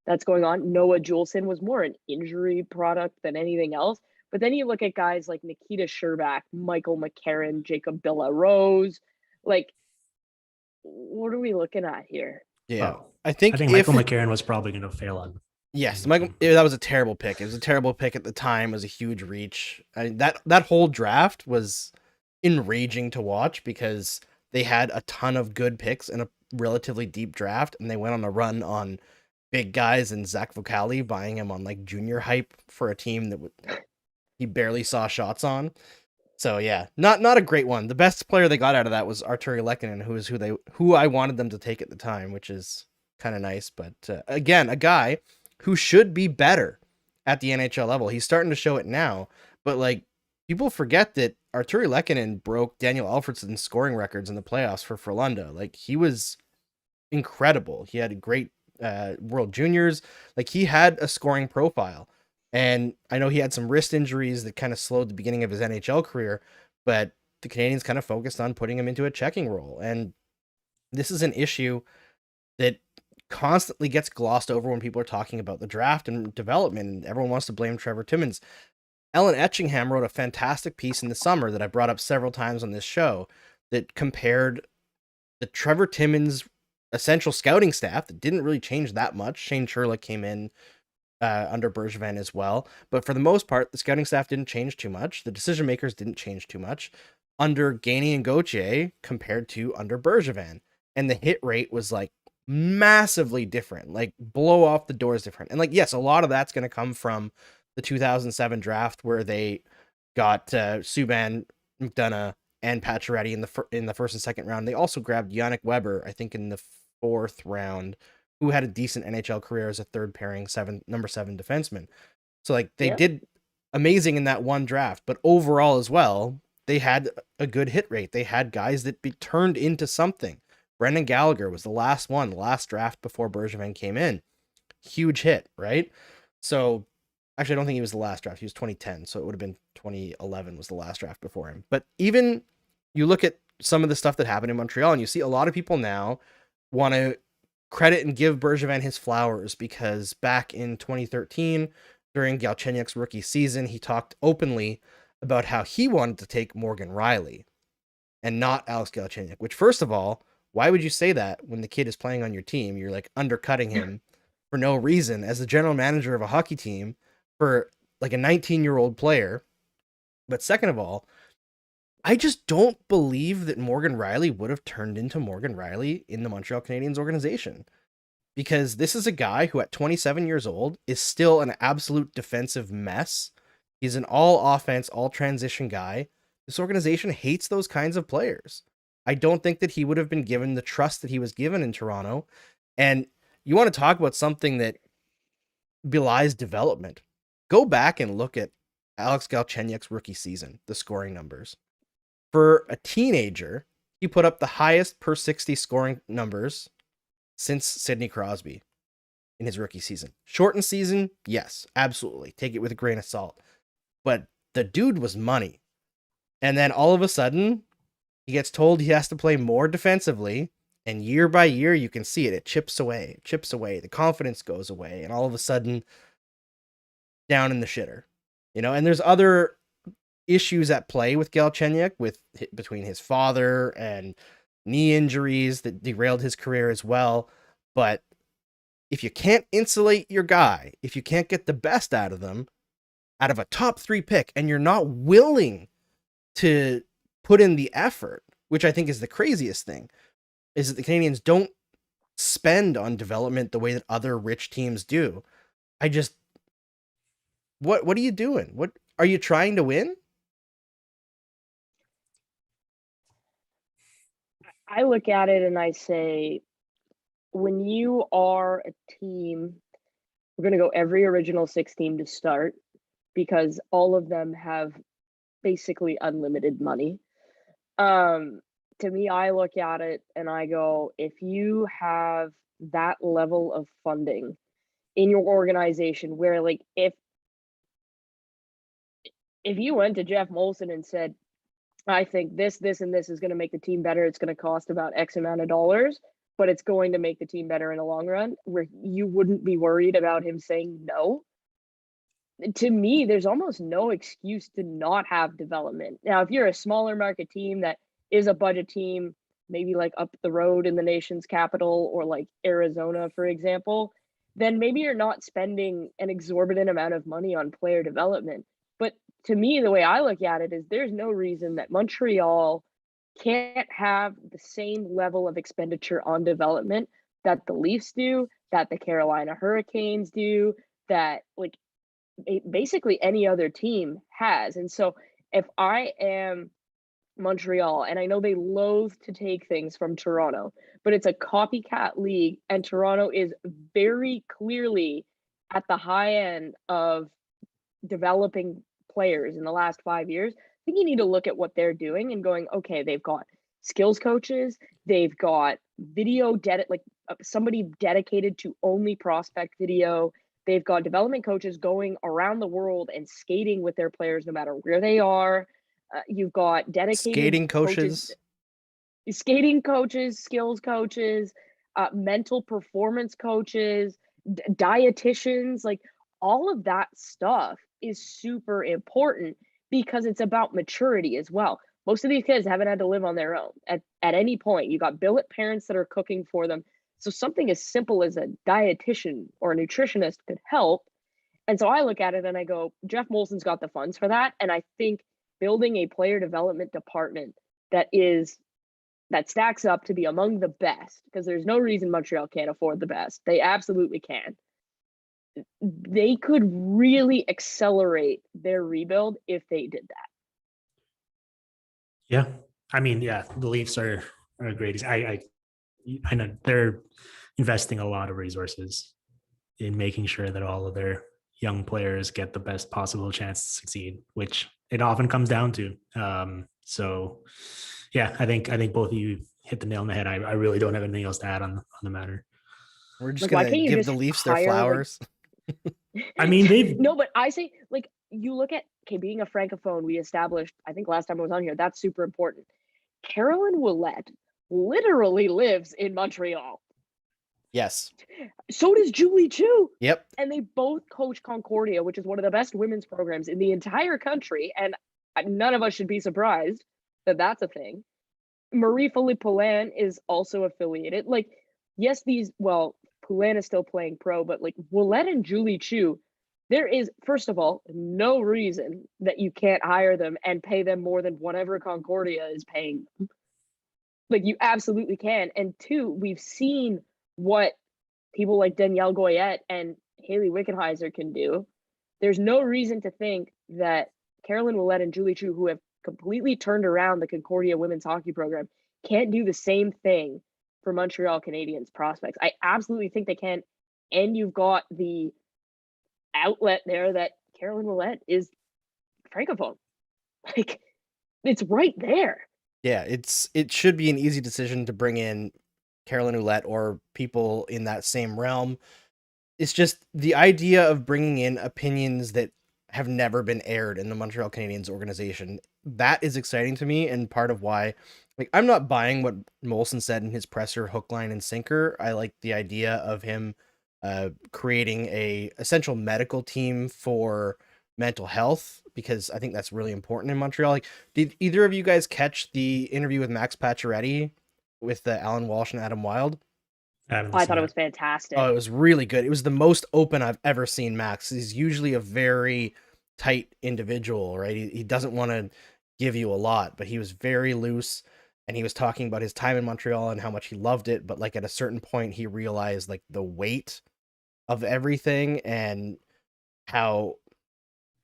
that's going on. Noah Juleson was more an injury product than anything else. But then you look at guys like Nikita Sherbak, Michael McCarron, Jacob Rose, like, what are we looking at here? Yeah, Oh, I think Michael McCarron was probably going to fail on. Yes, that was a terrible pick. It was a terrible pick at the time. It was a huge reach. I mean, that whole draft was enraging to watch because they had a ton of good picks in a relatively deep draft, and they went on a run on big guys and Zach Vocali buying him on like junior hype for a team that he barely saw shots on. So yeah, not a great one. The best player they got out of that was Arturi Lehkonen, who I wanted them to take at the time, which is kind of nice. But again, a guy who should be better at the NHL level. He's starting to show it now, but like people forget that Arturi Lehkonen broke Daniel Alfredsson's scoring records in the playoffs for Frölunda. Like he was incredible. He had a great World Juniors. Like he had a scoring profile. And I know he had some wrist injuries that kind of slowed the beginning of his NHL career, but the Canadiens kind of focused on putting him into a checking role. And this is an issue that constantly gets glossed over when people are talking about the draft and development, and everyone wants to blame Trevor Timmins. Ellen Etchingham wrote a fantastic piece in the summer that I brought up several times on this show that compared the Trevor Timmins essential scouting staff that didn't really change that much. Shane Churlick came in under Bergevin as well. But for the most part, the scouting staff didn't change too much. The decision makers didn't change too much under Gainey and Gauthier compared to under Bergevin. And the hit rate was like massively different, like blow off the doors different. And like, yes, a lot of that's going to come from the 2007 draft where they got Subban, McDonough, and Pacioretty in the first and second round. They also grabbed Yannick Weber, I think, in the fourth round, who had a decent NHL career as a third pairing number 7 defenseman. So like they did amazing in that one draft, but overall as well, they had a good hit rate. They had guys that turned into something. Brendan Gallagher was the last draft before Bergevin came in. Huge hit, right? So actually, I don't think he was the last draft. He was 2010, so it would have been 2011 was the last draft before him. But even you look at some of the stuff that happened in Montreal, and you see a lot of people now want to credit and give Bergevin his flowers because back in 2013, during Galchenyuk's rookie season, he talked openly about how he wanted to take Morgan Rielly and not Alex Galchenyuk, which first of all, why would you say that when the kid is playing on your team? You're like undercutting him for no reason as the general manager of a hockey team for like a 19-year-old player. But second of all, I just don't believe that Morgan Rielly would have turned into Morgan Rielly in the Montreal Canadiens organization because this is a guy who at 27 years old is still an absolute defensive mess. He's an all offense, all transition guy. This organization hates those kinds of players. I don't think that he would have been given the trust that he was given in Toronto. And you want to talk about something that belies development. Go back and look at Alex Galchenyuk's rookie season, the scoring numbers. For a teenager, he put up the highest per 60 scoring numbers since Sidney Crosby in his rookie season. Shortened season, yes, absolutely. Take it with a grain of salt. But the dude was money. And then all of a sudden, he gets told he has to play more defensively. And year by year, you can see it. It chips away. The confidence goes away. And all of a sudden, down in the shitter. And there's other issues at play with Galchenyuk, between his father and knee injuries that derailed his career as well. But if you can't insulate your guy, if you can't get the best out of them, out of a top 3 pick, and you're not willing to put in the effort, which I think is the craziest thing, is that the Canadiens don't spend on development the way that other rich teams do. What are you doing? What are you trying to win? I look at it and I say, when you are a team, we're going to go every original 6 team to start because all of them have basically unlimited money. To me, I look at it and I go, if you have that level of funding in your organization where, like, if you went to Jeff Molson and said, I think this, and this is going to make the team better, it's going to cost about X amount of dollars, but it's going to make the team better in the long run, where you wouldn't be worried about him saying no. To me, there's almost no excuse to not have development. Now, if you're a smaller market team that is a budget team, maybe like up the road in the nation's capital or like Arizona, for example, then maybe you're not spending an exorbitant amount of money on player development. But to me, the way I look at it is there's no reason that Montreal can't have the same level of expenditure on development that the Leafs do, that the Carolina Hurricanes do, that like basically any other team has. And so if I am Montreal, and I know they loathe to take things from Toronto, but it's a copycat league, and Toronto is very clearly at the high end of developing players in the last 5 years. I think you need to look at what they're doing and going, okay, they've got skills coaches, they've got somebody dedicated to only prospect video. They've got development coaches going around the world and skating with their players no matter where they are. You've got dedicated skating coaches, skills coaches, mental performance coaches, dietitians. Like, all of that stuff is super important because it's about maturity as well. Most of these kids haven't had to live on their own at any point. You got billet parents that are cooking for them. So something as simple as a dietitian or a nutritionist could help. And so I look at it and I go, Jeff Molson's got the funds for that. And I think building a player development department that stacks up to be among the best, because there's no reason Montreal can't afford the best. They absolutely can. They could really accelerate their rebuild if they did that. Yeah. I mean, yeah, the Leafs are great. I know they're investing a lot of resources in making sure that all of their young players get the best possible chance to succeed, which it often comes down to. So yeah, I think both of you hit the nail on the head. I really don't have anything else to add on the matter. We're just going to give the Leafs their flowers. I mean, no, but I say, like, you look at, okay, being a Francophone, we established, I think last time I was on here, that's super important. Caroline Ouellette literally lives in Montreal. Yes. So does Julie Chu. Yep. And they both coach Concordia, which is one of the best women's programs in the entire country. And none of us should be surprised that that's a thing. Marie-Philippe Poulin is also affiliated. Like, yes, Poulin is still playing pro, but like Ouellette and Julie Chu, there is, first of all, no reason that you can't hire them and pay them more than whatever Concordia is paying them. Like, you absolutely can. And two, we've seen what people like Danielle Goyette and Haley Wickenheiser can do, there's no reason to think that Carolyn Ouellette and Julie Chu, who have completely turned around the Concordia women's hockey program, can't do the same thing for Montreal Canadiens prospects. I absolutely think they can. And you've got the outlet there that Carolyn Ouellette is Francophone. Like, it's right there. Yeah, it should be an easy decision to bring in Carolyn Ouellette or people in that same realm. It's just the idea of bringing in opinions that have never been aired in the Montreal Canadiens organization. That is exciting to me, and part of why, like, I'm not buying what Molson said in his presser, hook, line, and sinker. I like the idea of him creating a essential medical team for mental health, because I think that's really important in Montreal. Like, did either of you guys catch the interview with Max Pacioretty with Alan Walsh and Adam Wilde? I thought it was fantastic. Oh, it was really good. It was the most open I've ever seen Max. He's usually a very tight individual, right? He doesn't want to give you a lot, but he was very loose, and he was talking about his time in Montreal and how much he loved it. But like at a certain point, he realized like the weight of everything and how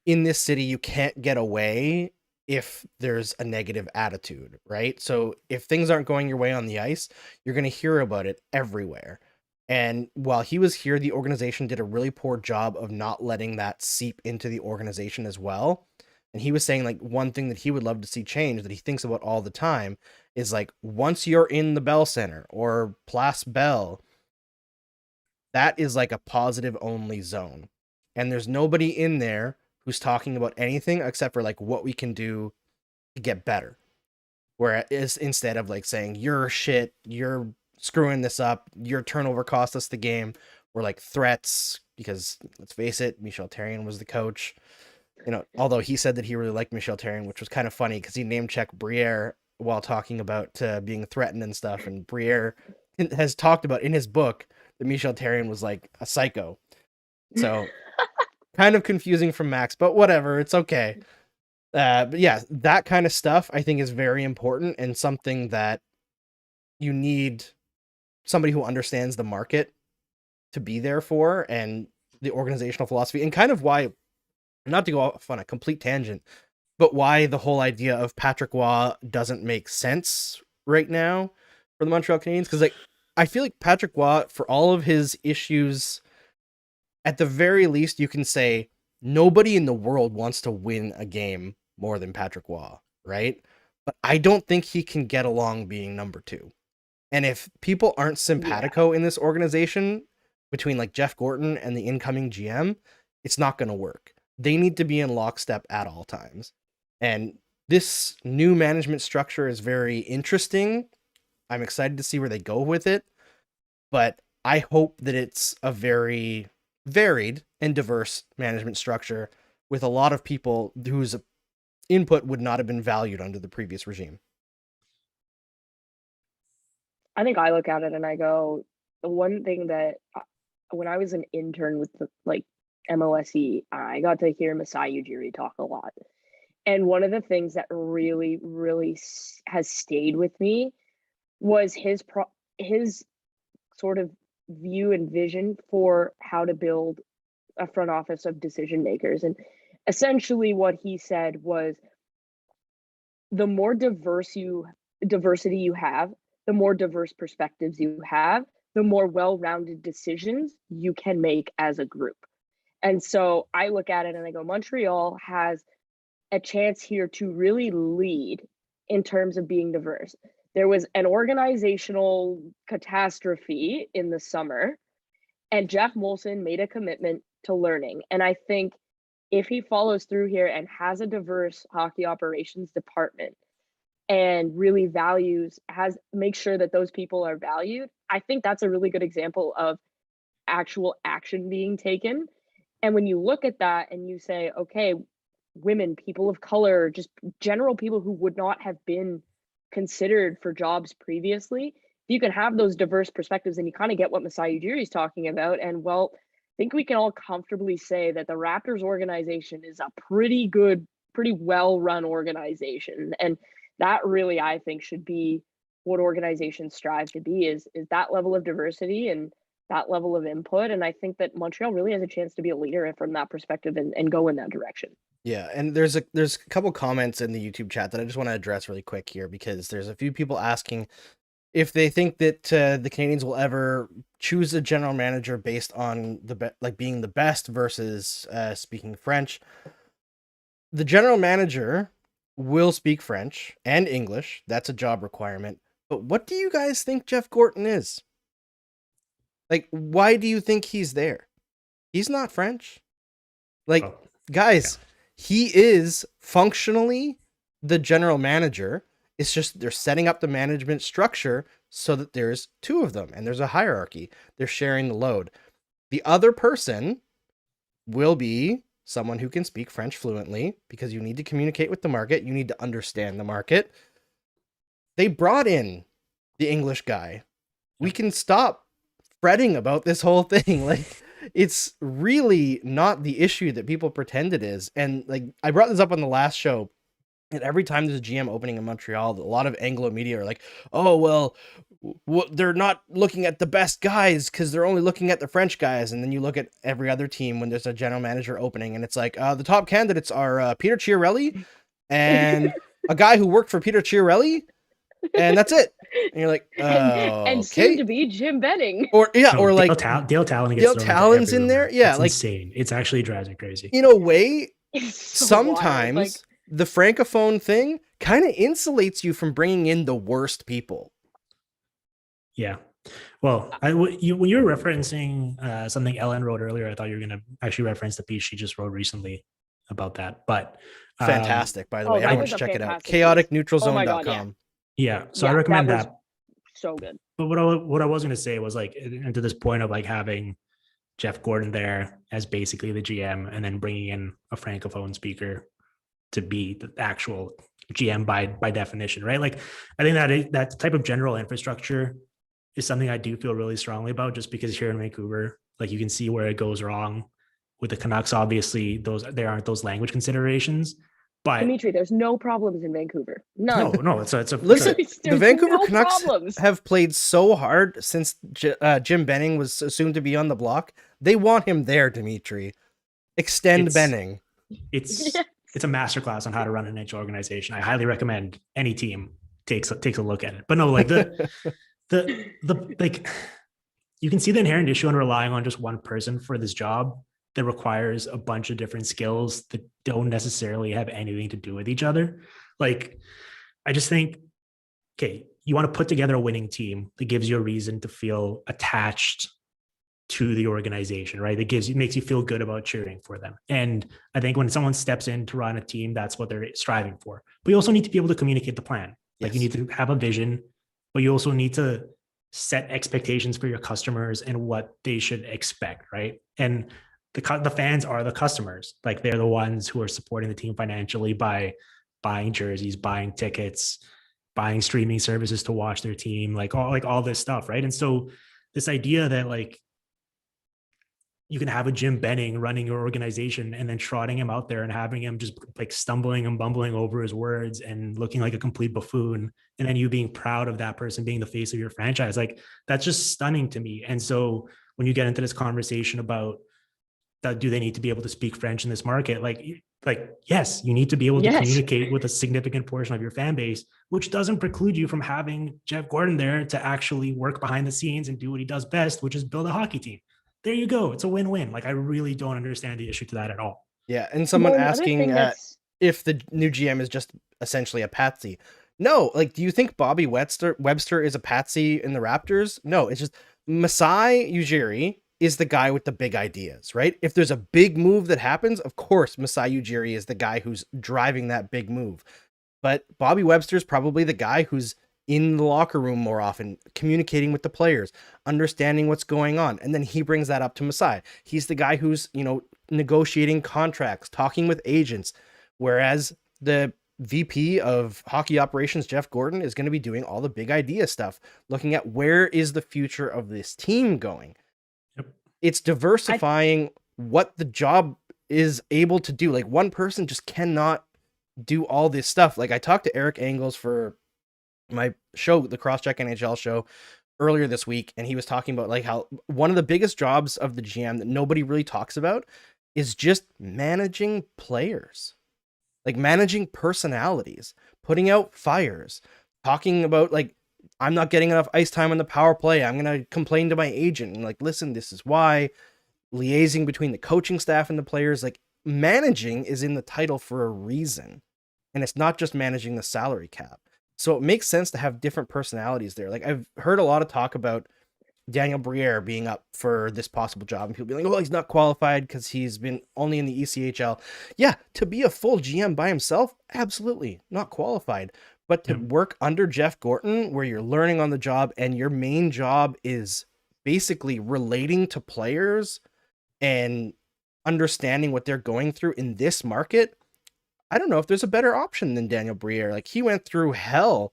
in this city you can't get away if there's a negative attitude, right? So if things aren't going your way on the ice, you're going to hear about it everywhere. And while he was here, the organization did a really poor job of not letting that seep into the organization as well. And he was saying like one thing that he would love to see change, that he thinks about all the time, is like once you're in the Bell Center or Place Bell, that is like a positive only zone. And there's nobody in there who's talking about anything except for like what we can do to get better. Whereas instead of like saying you're shit, you're screwing this up, your turnover cost us the game, or like threats, because let's face it, Michel Therrien was the coach. You know, although he said that he really liked Michel Therrien, which was kind of funny because he name checked Briere while talking about being threatened and stuff. And Briere has talked about in his book that Michel Therrien was like a psycho. So kind of confusing from Max, but whatever, it's okay. But yeah, that kind of stuff I think is very important, and something that you need somebody who understands the market to be there for, and the organizational philosophy, and kind of why, not to go off on a complete tangent, but why the whole idea of Patrick Roy doesn't make sense right now for the Montreal Canadiens. Because like, I feel like Patrick Roy, for all of his issues, at the very least, you can say nobody in the world wants to win a game more than Patrick Roy, right? But I don't think he can get along being number two. And if people aren't simpatico in this organization, between like Jeff Gorton and the incoming GM, it's not going to work. They need to be in lockstep at all times. And this new management structure is very interesting. I'm excited to see where they go with it. But I hope that it's a very varied and diverse management structure with a lot of people whose input would not have been valued under the previous regime. I think I look at it and I go, the one thing that when I was an intern with the MOSE, I got to hear Masai Ujiri talk a lot. And one of the things that really, really has stayed with me was his sort of view and vision for how to build a front office of decision makers. And essentially what he said was, the more diversity you have, the more diverse perspectives you have, the more well-rounded decisions you can make as a group. And so I look at it and I go, Montreal has a chance here to really lead in terms of being diverse. There was an organizational catastrophe in the summer, and Jeff Molson made a commitment to learning. And I think if he follows through here and has a diverse hockey operations department and really makes sure that those people are valued, I think that's a really good example of actual action being taken. And when you look at that and you say, okay, women, people of color, just general people who would not have been considered for jobs previously, you can have those diverse perspectives and you kind of get what Masai Ujiri is talking about. And well, I think we can all comfortably say that the Raptors organization is a pretty good, pretty well-run organization. And that really, I think, should be what organizations strive to be, is that level of diversity. And that level of input. And I think that Montreal really has a chance to be a leader from that perspective and go in that direction. Yeah, and there's a couple comments in the YouTube chat that I just want to address really quick here, because there's a few people asking if they think that the Canadiens will ever choose a general manager based on being the best versus speaking French. The general manager will speak French and English. That's a job requirement. But what do you guys think Jeff Gorton is? Like, why do you think he's there? He's not French. Like, guys, he is functionally the general manager. It's just they're setting up the management structure so that there's two of them and there's a hierarchy. They're sharing the load. The other person will be someone who can speak French fluently, because you need to communicate with the market. You need to understand the market. They brought in the English guy. We can stop fretting about this whole thing. Like, it's really not the issue that people pretend it is. And like, I brought this up on the last show. And every time there's a GM opening in Montreal, a lot of Anglo media are like, oh, well, they're not looking at the best guys because they're only looking at the French guys. And then you look at every other team when there's a general manager opening, and it's like, the top candidates are Peter Chiarelli and a guy who worked for Peter Chiarelli, and that's it. And you're like, and okay. soon to be Jim Benning. Or like Dale Talon. Dale Talon's in there. Yeah, it's like insane. It's actually drives me crazy. In a way, So sometimes wild, like, the francophone thing kind of insulates you from bringing in the worst people. Yeah. Well, when you were referencing something Ellen wrote earlier, I thought you were going to actually reference the piece she just wrote recently about that. But fantastic, by the way. that Everyone was should a check it out. fantastic chaoticneutralzone.com. Yeah. So Yeah, I recommend that was that. so good. But what I was going to say was, like, and to this point of like having Jeff Gorton there as basically the GM and then bringing in a francophone speaker to be the actual GM by definition, right? Like, I think that type of general infrastructure is something I do feel really strongly about, just because here in Vancouver, like, you can see where it goes wrong with the Canucks. Obviously, there aren't those language considerations, but Dimitri, there's no problems in Vancouver. None. no, it's a Listen, the There's Vancouver no Canucks problems. have played so hard since Jim Benning was assumed to be on the block. They want him there, Dimitri. Extend Benning. It's a masterclass on how to run an NHL organization. I highly recommend any team takes a look at it. But no, like the like, you can see the inherent issue in relying on just one person for this job that requires a bunch of different skills that don't necessarily have anything to do with each other. Like, I just think, okay, you want to put together a winning team that gives you a reason to feel attached to the organization, right? That makes you feel good about cheering for them. And I think when someone steps in to run a team, that's what they're striving for. But you also need to be able to communicate the plan. Like, you need to have a vision, but you also need to set expectations for your customers and what they should expect, right? And the fans are the customers. Like, they're the ones who are supporting the team financially by buying jerseys, buying tickets, buying streaming services to watch their team, like all this stuff, right? And so this idea that, like, you can have a Jim Benning running your organization and then trotting him out there and having him just like stumbling and bumbling over his words and looking like a complete buffoon, and then you being proud of that person being the face of your franchise, like, that's just stunning to me. And so when you get into this conversation about that, do they need to be able to speak French in this market? Like yes, you need to be able to communicate with a significant portion of your fan base, which doesn't preclude you from having Jeff Gorton there to actually work behind the scenes and do what he does best, which is build a hockey team. There you go. It's a win-win. Like, I really don't understand the issue to that at all. Yeah, and someone asking if the new GM is just essentially a patsy. No, like, do you think Bobby Webster is a patsy in the Raptors? No, it's just Masai Ujiri is the guy with the big ideas, right? If there's a big move that happens, of course, Masai Ujiri is the guy who's driving that big move. But Bobby Webster is probably the guy who's in the locker room more often, communicating with the players, understanding what's going on. And then he brings that up to Masai. He's the guy who's, negotiating contracts, talking with agents. Whereas the VP of hockey operations, Jeff Gorton, is going to be doing all the big idea stuff, looking at where is the future of this team going. Yep. It's diversifying what the job is able to do. Like, one person just cannot do all this stuff. Like, I talked to Eric Engels for my show, the Crosscheck NHL show, earlier this week, and he was talking about like how one of the biggest jobs of the GM that nobody really talks about is just managing players, like managing personalities, putting out fires, talking about like, I'm not getting enough ice time on the power play, I'm gonna complain to my agent and like, listen, this is why. Liaising between the coaching staff and the players, like managing is in the title for a reason, and it's not just managing the salary cap. So it makes sense to have different personalities there. Like I've heard a lot of talk about Daniel Briere being up for this possible job, and people be like, "Oh, he's not qualified because he's been only in the ECHL." Yeah, to be a full GM by himself, absolutely not qualified. But to work under Jeff Gorton, where you're learning on the job and your main job is basically relating to players and understanding what they're going through in this market, I don't know if there's a better option than Daniel Briere. Like he went through hell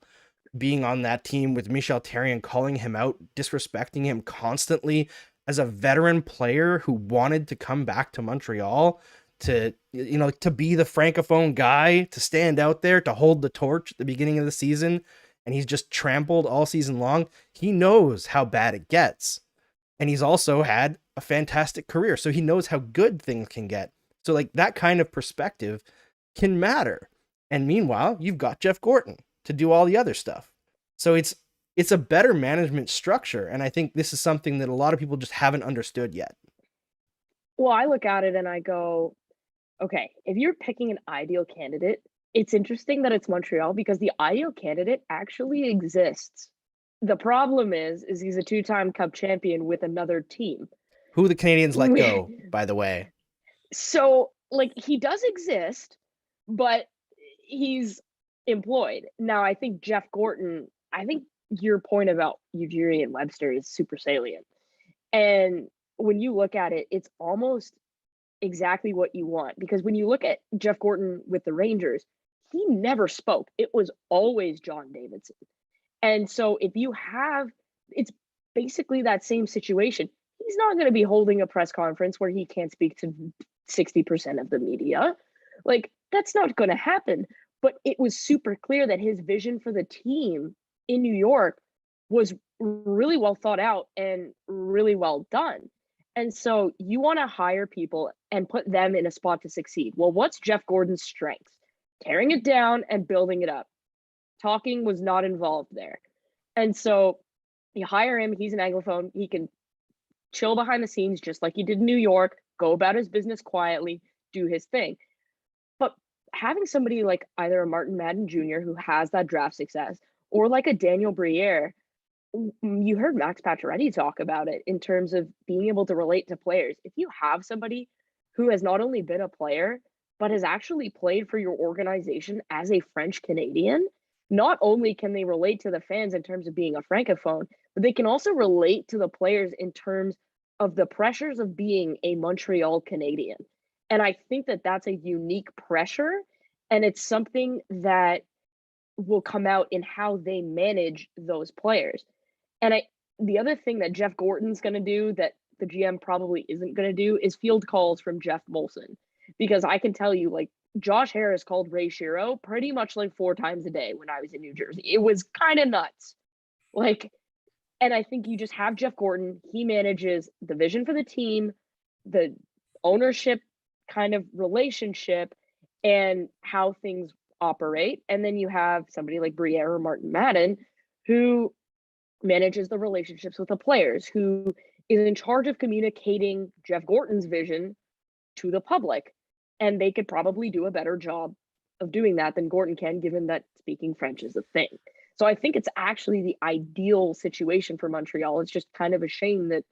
being on that team with Michel Therrien, calling him out, disrespecting him constantly as a veteran player who wanted to come back to Montreal to, you know, to be the francophone guy, to stand out there, to hold the torch at the beginning of the season. And he's just trampled all season long. He knows how bad it gets. And he's also had a fantastic career, so he knows how good things can get. So like that kind of perspective can matter. And meanwhile, you've got Jeff Gorton to do all the other stuff. So it's a better management structure, and I think this is something that a lot of people just haven't understood yet. Well, I look at it and I go, okay, if you're picking an ideal candidate, it's interesting that it's Montreal because the ideal candidate actually exists. The problem is he's a two-time Cup champion with another team. Who the Canadiens let go, by the way. So, like, he does exist, but he's employed. Now, I think Jeff Gorton, I think your point about Ujiri and Webster is super salient. And when you look at it, it's almost exactly what you want. Because when you look at Jeff Gorton with the Rangers, he never spoke. It was always John Davidson. And so if you have, it's basically that same situation. He's not going to be holding a press conference where he can't speak to 60% of the media. Like, that's not going to happen. But it was super clear that his vision for the team in New York was really well thought out and really well done. And so you want to hire people and put them in a spot to succeed. Well, what's Jeff Gorton's strengths? Tearing it down and building it up. Talking was not involved there. And so you hire him, he's an Anglophone, he can chill behind the scenes just like he did in New York, go about his business quietly, do his thing. But having somebody like either a Martin Madden Jr. who has that draft success or like a Daniel Briere, you heard Max Pacioretty talk about it in terms of being able to relate to players. If you have somebody who has not only been a player, but has actually played for your organization as a French Canadian, not only can they relate to the fans in terms of being a francophone, but they can also relate to the players in terms of the pressures of being a Montreal Canadian. And I think that that's a unique pressure, and it's something that will come out in how they manage those players. And the other thing that Jeff Gorton's going to do that the GM probably isn't going to do is field calls from Jeff Molson. Because I can tell you, like, Josh Harris called Ray Shero pretty much like 4 times a day when I was in New Jersey. It was kind of nuts. Like, and I think you just have Jeff Gorton. He manages the vision for the team, the ownership kind of relationship, and how things operate. And then you have somebody like Briere or Martin Madden who manages the relationships with the players, who is in charge of communicating Jeff Gorton's vision to the public. And they could probably do a better job of doing that than Gorton can, given that speaking French is a thing. So I think it's actually the ideal situation for Montreal. It's just kind of a shame that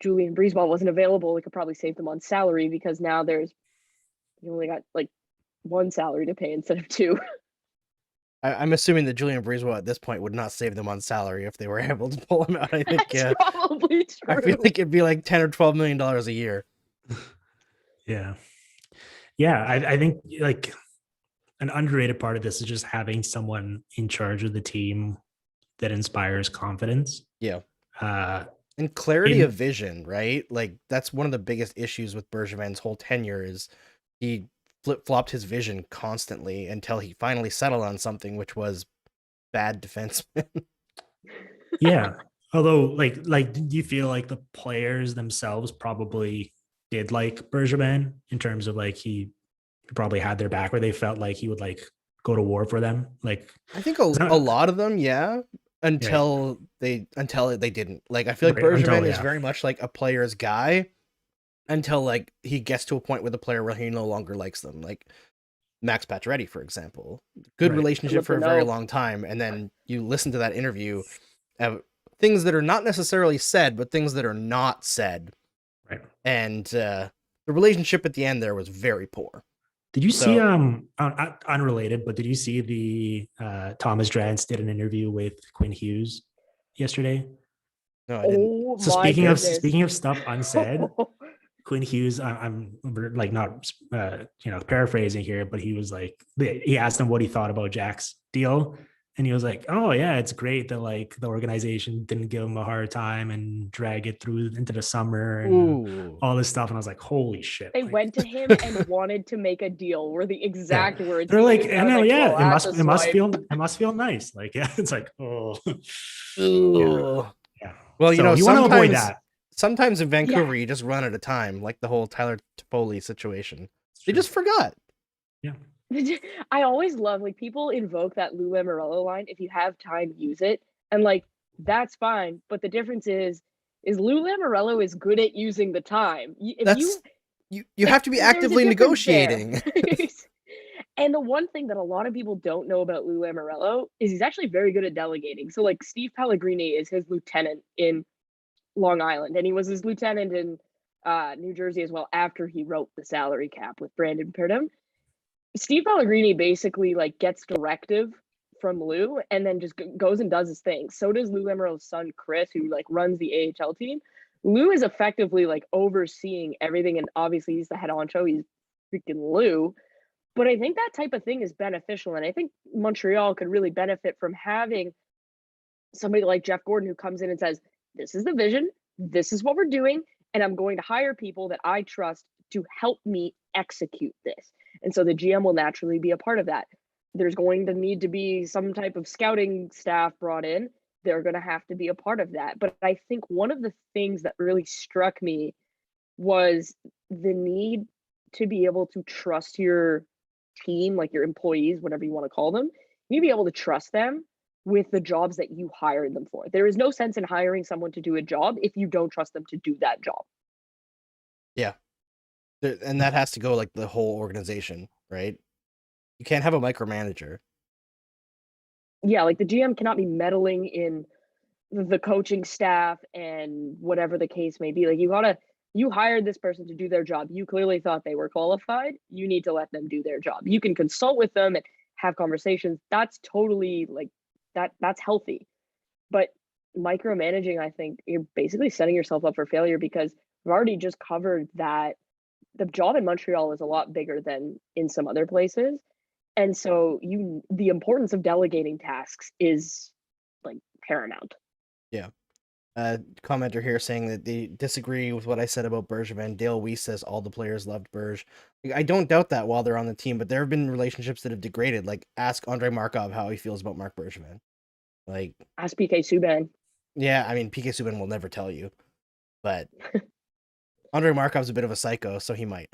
Julien Brisebois wasn't available. We could probably save them on salary because now you only got like 1 salary to pay instead of 2. I'm assuming that Julien Brisebois at this point would not save them on salary if they were able to pull him out. I think That's probably true. I feel like it'd be like $10 or $12 million a year. Yeah. I think like an underrated part of this is just having someone in charge of the team that inspires confidence. Yeah. And clarity of vision, right? Like that's one of the biggest issues with Bergevin's whole tenure is he flip-flopped his vision constantly until he finally settled on something, which was bad defenseman. Yeah. Although, do you feel like the players themselves probably did like Bergevin in terms of like he probably had their back, where they felt like he would like go to war for them? Like, I think a lot of them, yeah, until they didn't. Like, I feel like Bergevin is very much like a player's guy until like he gets to a point with the player where he no longer likes them. Like Max Pacioretty, for example, good relationship for a very long time, and then you listen to that interview, things that are not necessarily said, but things that are not said, right? And the relationship at the end there was very poor. Did you see unrelated, but did you see the Thomas Drance did an interview with Quinn Hughes yesterday? No, I didn't. So speaking of stuff unsaid, Quinn Hughes, I'm like not paraphrasing here, but he was like, he asked him what he thought about Jack's deal, and he was like, "Oh yeah, it's great that like the organization didn't give him a hard time and drag it through into the summer and all this stuff." And I was like, "Holy shit!" They went to him and wanted to make a deal. Were the exact words. They're like, "I know, yeah, it must feel nice." Like, yeah, it's like, oh, yeah. Well, you know, you want to avoid that. Sometimes in Vancouver, you just run at a time, like the whole Tyler Toffoli situation. They just forgot. Yeah. I always love, like, people invoke that Lou Lamoriello line, if you have time, use it. And, like, that's fine. But the difference is Lou Lamoriello is good at using the time. You have to be actively negotiating. And the one thing that a lot of people don't know about Lou Lamoriello is he's actually very good at delegating. So, like, Steve Pellegrini is his lieutenant in Long Island, and he was his lieutenant in New Jersey as well after he wrote the salary cap with Brandon Pridham. Steve Pellegrini basically like gets directive from Lou and then just goes and does his thing. So does Lou Lamoriello's son Chris, who like runs the AHL team. Lou is effectively like overseeing everything, and obviously he's the head honcho. He's freaking Lou. But I think that type of thing is beneficial, and I think Montreal could really benefit from having somebody like Jeff Gordon who comes in and says, "This is the vision, this is what we're doing, and I'm going to hire people that I trust to help me execute this." And so the GM will naturally be a part of that. There's going to need to be some type of scouting staff brought in. They're going to have to be a part of that. But I think one of the things that really struck me was the need to be able to trust your team, like your employees, whatever you want to call them. You need to be able to trust them with the jobs that you hired them for. There is no sense in hiring someone to do a job if you don't trust them to do that job. Yeah. And that has to go like the whole organization, right? You can't have a micromanager. Yeah, like the GM cannot be meddling in the coaching staff and whatever the case may be. Like you hired this person to do their job. You clearly thought they were qualified. You need to let them do their job. You can consult with them and have conversations. That's totally like that's healthy. But micromanaging, I think you're basically setting yourself up for failure, because we've already just covered that the job in Montreal is a lot bigger than in some other places. And so the importance of delegating tasks is like paramount. Yeah. Commenter here saying that they disagree with what I said about Bergevin. Dale Weiss says all the players loved Berge. I don't doubt that while they're on the team, but there have been relationships that have degraded. Like, ask Andrei Markov how he feels about Mark Bergevin. Like, ask PK Subban. Yeah, I mean, PK Subban will never tell you, but Andrei Markov's a bit of a psycho, so he might.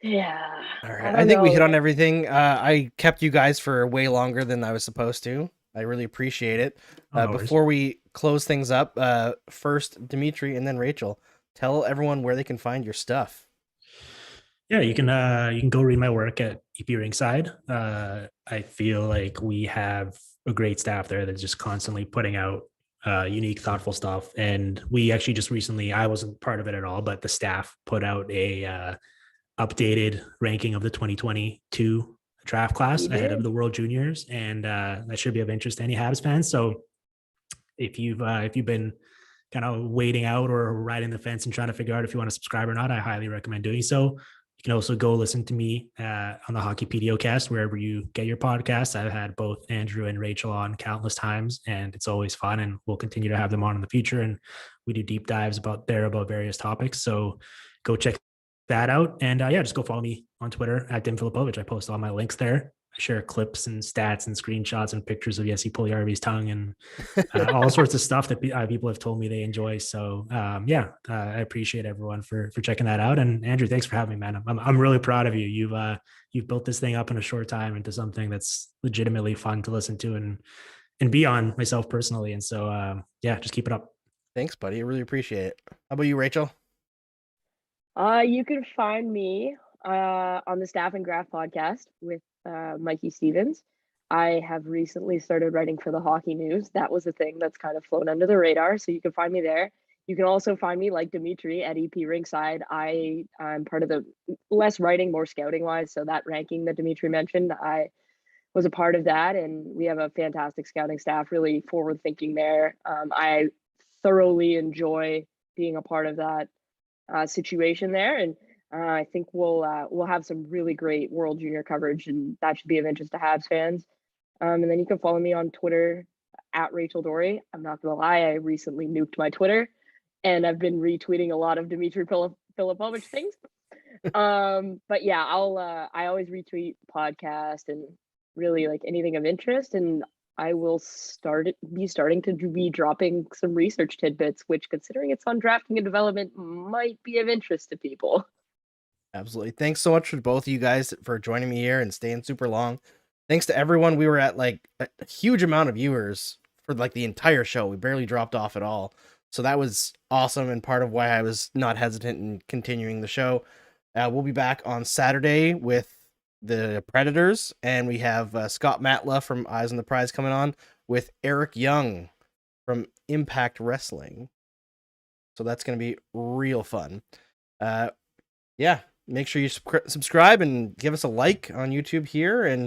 Yeah. All right. I think we hit on everything. I kept you guys for way longer than I was supposed to. I really appreciate it. Before we close things up, first Dimitri and then Rachel, tell everyone where they can find your stuff. Yeah, you can go read my work at EP Rinkside. I feel like we have a great staff there that's just constantly putting out unique, thoughtful stuff. And we actually just recently, I wasn't part of it at all, but the staff put out a updated ranking of the 2022 draft class ahead of the World Juniors, and that should be of interest to any Habs fans. So if you've been kind of waiting out or riding the fence and trying to figure out if you want to subscribe or not, I highly recommend doing so. You can also go listen to me on the Hockey PDOcast, wherever you get your podcasts. I've had both Andrew and Rachel on countless times, and it's always fun, and we'll continue to have them on in the future. And we do deep dives about various topics. So go check that out. And just go follow me on Twitter at Dim Filipovic. I post all my links there. share clips and stats and screenshots and pictures of Jesse Puljujärvi's tongue and all sorts of stuff that people have told me they enjoy. So I appreciate everyone for checking that out. And Andrew, thanks for having me, man. I'm really proud of you. You've built this thing up in a short time into something that's legitimately fun to listen to and be on myself personally. And so just keep it up. Thanks, buddy. I really appreciate it. How about you, Rachel? You can find me on the Staff and Graph podcast with Mikey Stevens. I have recently started writing for the Hockey News. That was a thing that's kind of flown under the radar, so you can find me there. You can also find me, like Dimitri, at EP Rinkside. I'm part of the less writing, more scouting wise. So that ranking that Dimitri mentioned, I was a part of that, and we have a fantastic scouting staff, really forward thinking there. I thoroughly enjoy being a part of that situation there, and I think we'll have some really great World Junior coverage, and that should be of interest to Habs fans. And then you can follow me on Twitter at Rachel Doerrie. I'm not gonna lie, I recently nuked my Twitter, and I've been retweeting a lot of Dimitri Filipovic things. But yeah, I always retweet podcast and really like anything of interest, and I will be starting to be dropping some research tidbits, which, considering it's on drafting and development, might be of interest to people. Absolutely. Thanks so much for both of you guys for joining me here and staying super long. Thanks to everyone. We were at like a huge amount of viewers for like the entire show. We barely dropped off at all. So that was awesome, and part of why I was not hesitant in continuing the show. We'll be back on Saturday with the Predators, and we have Scott Matla from Eyes on the Prize coming on with Eric Young from Impact Wrestling. So that's going to be real fun. Make sure you subscribe and give us a like on YouTube here, and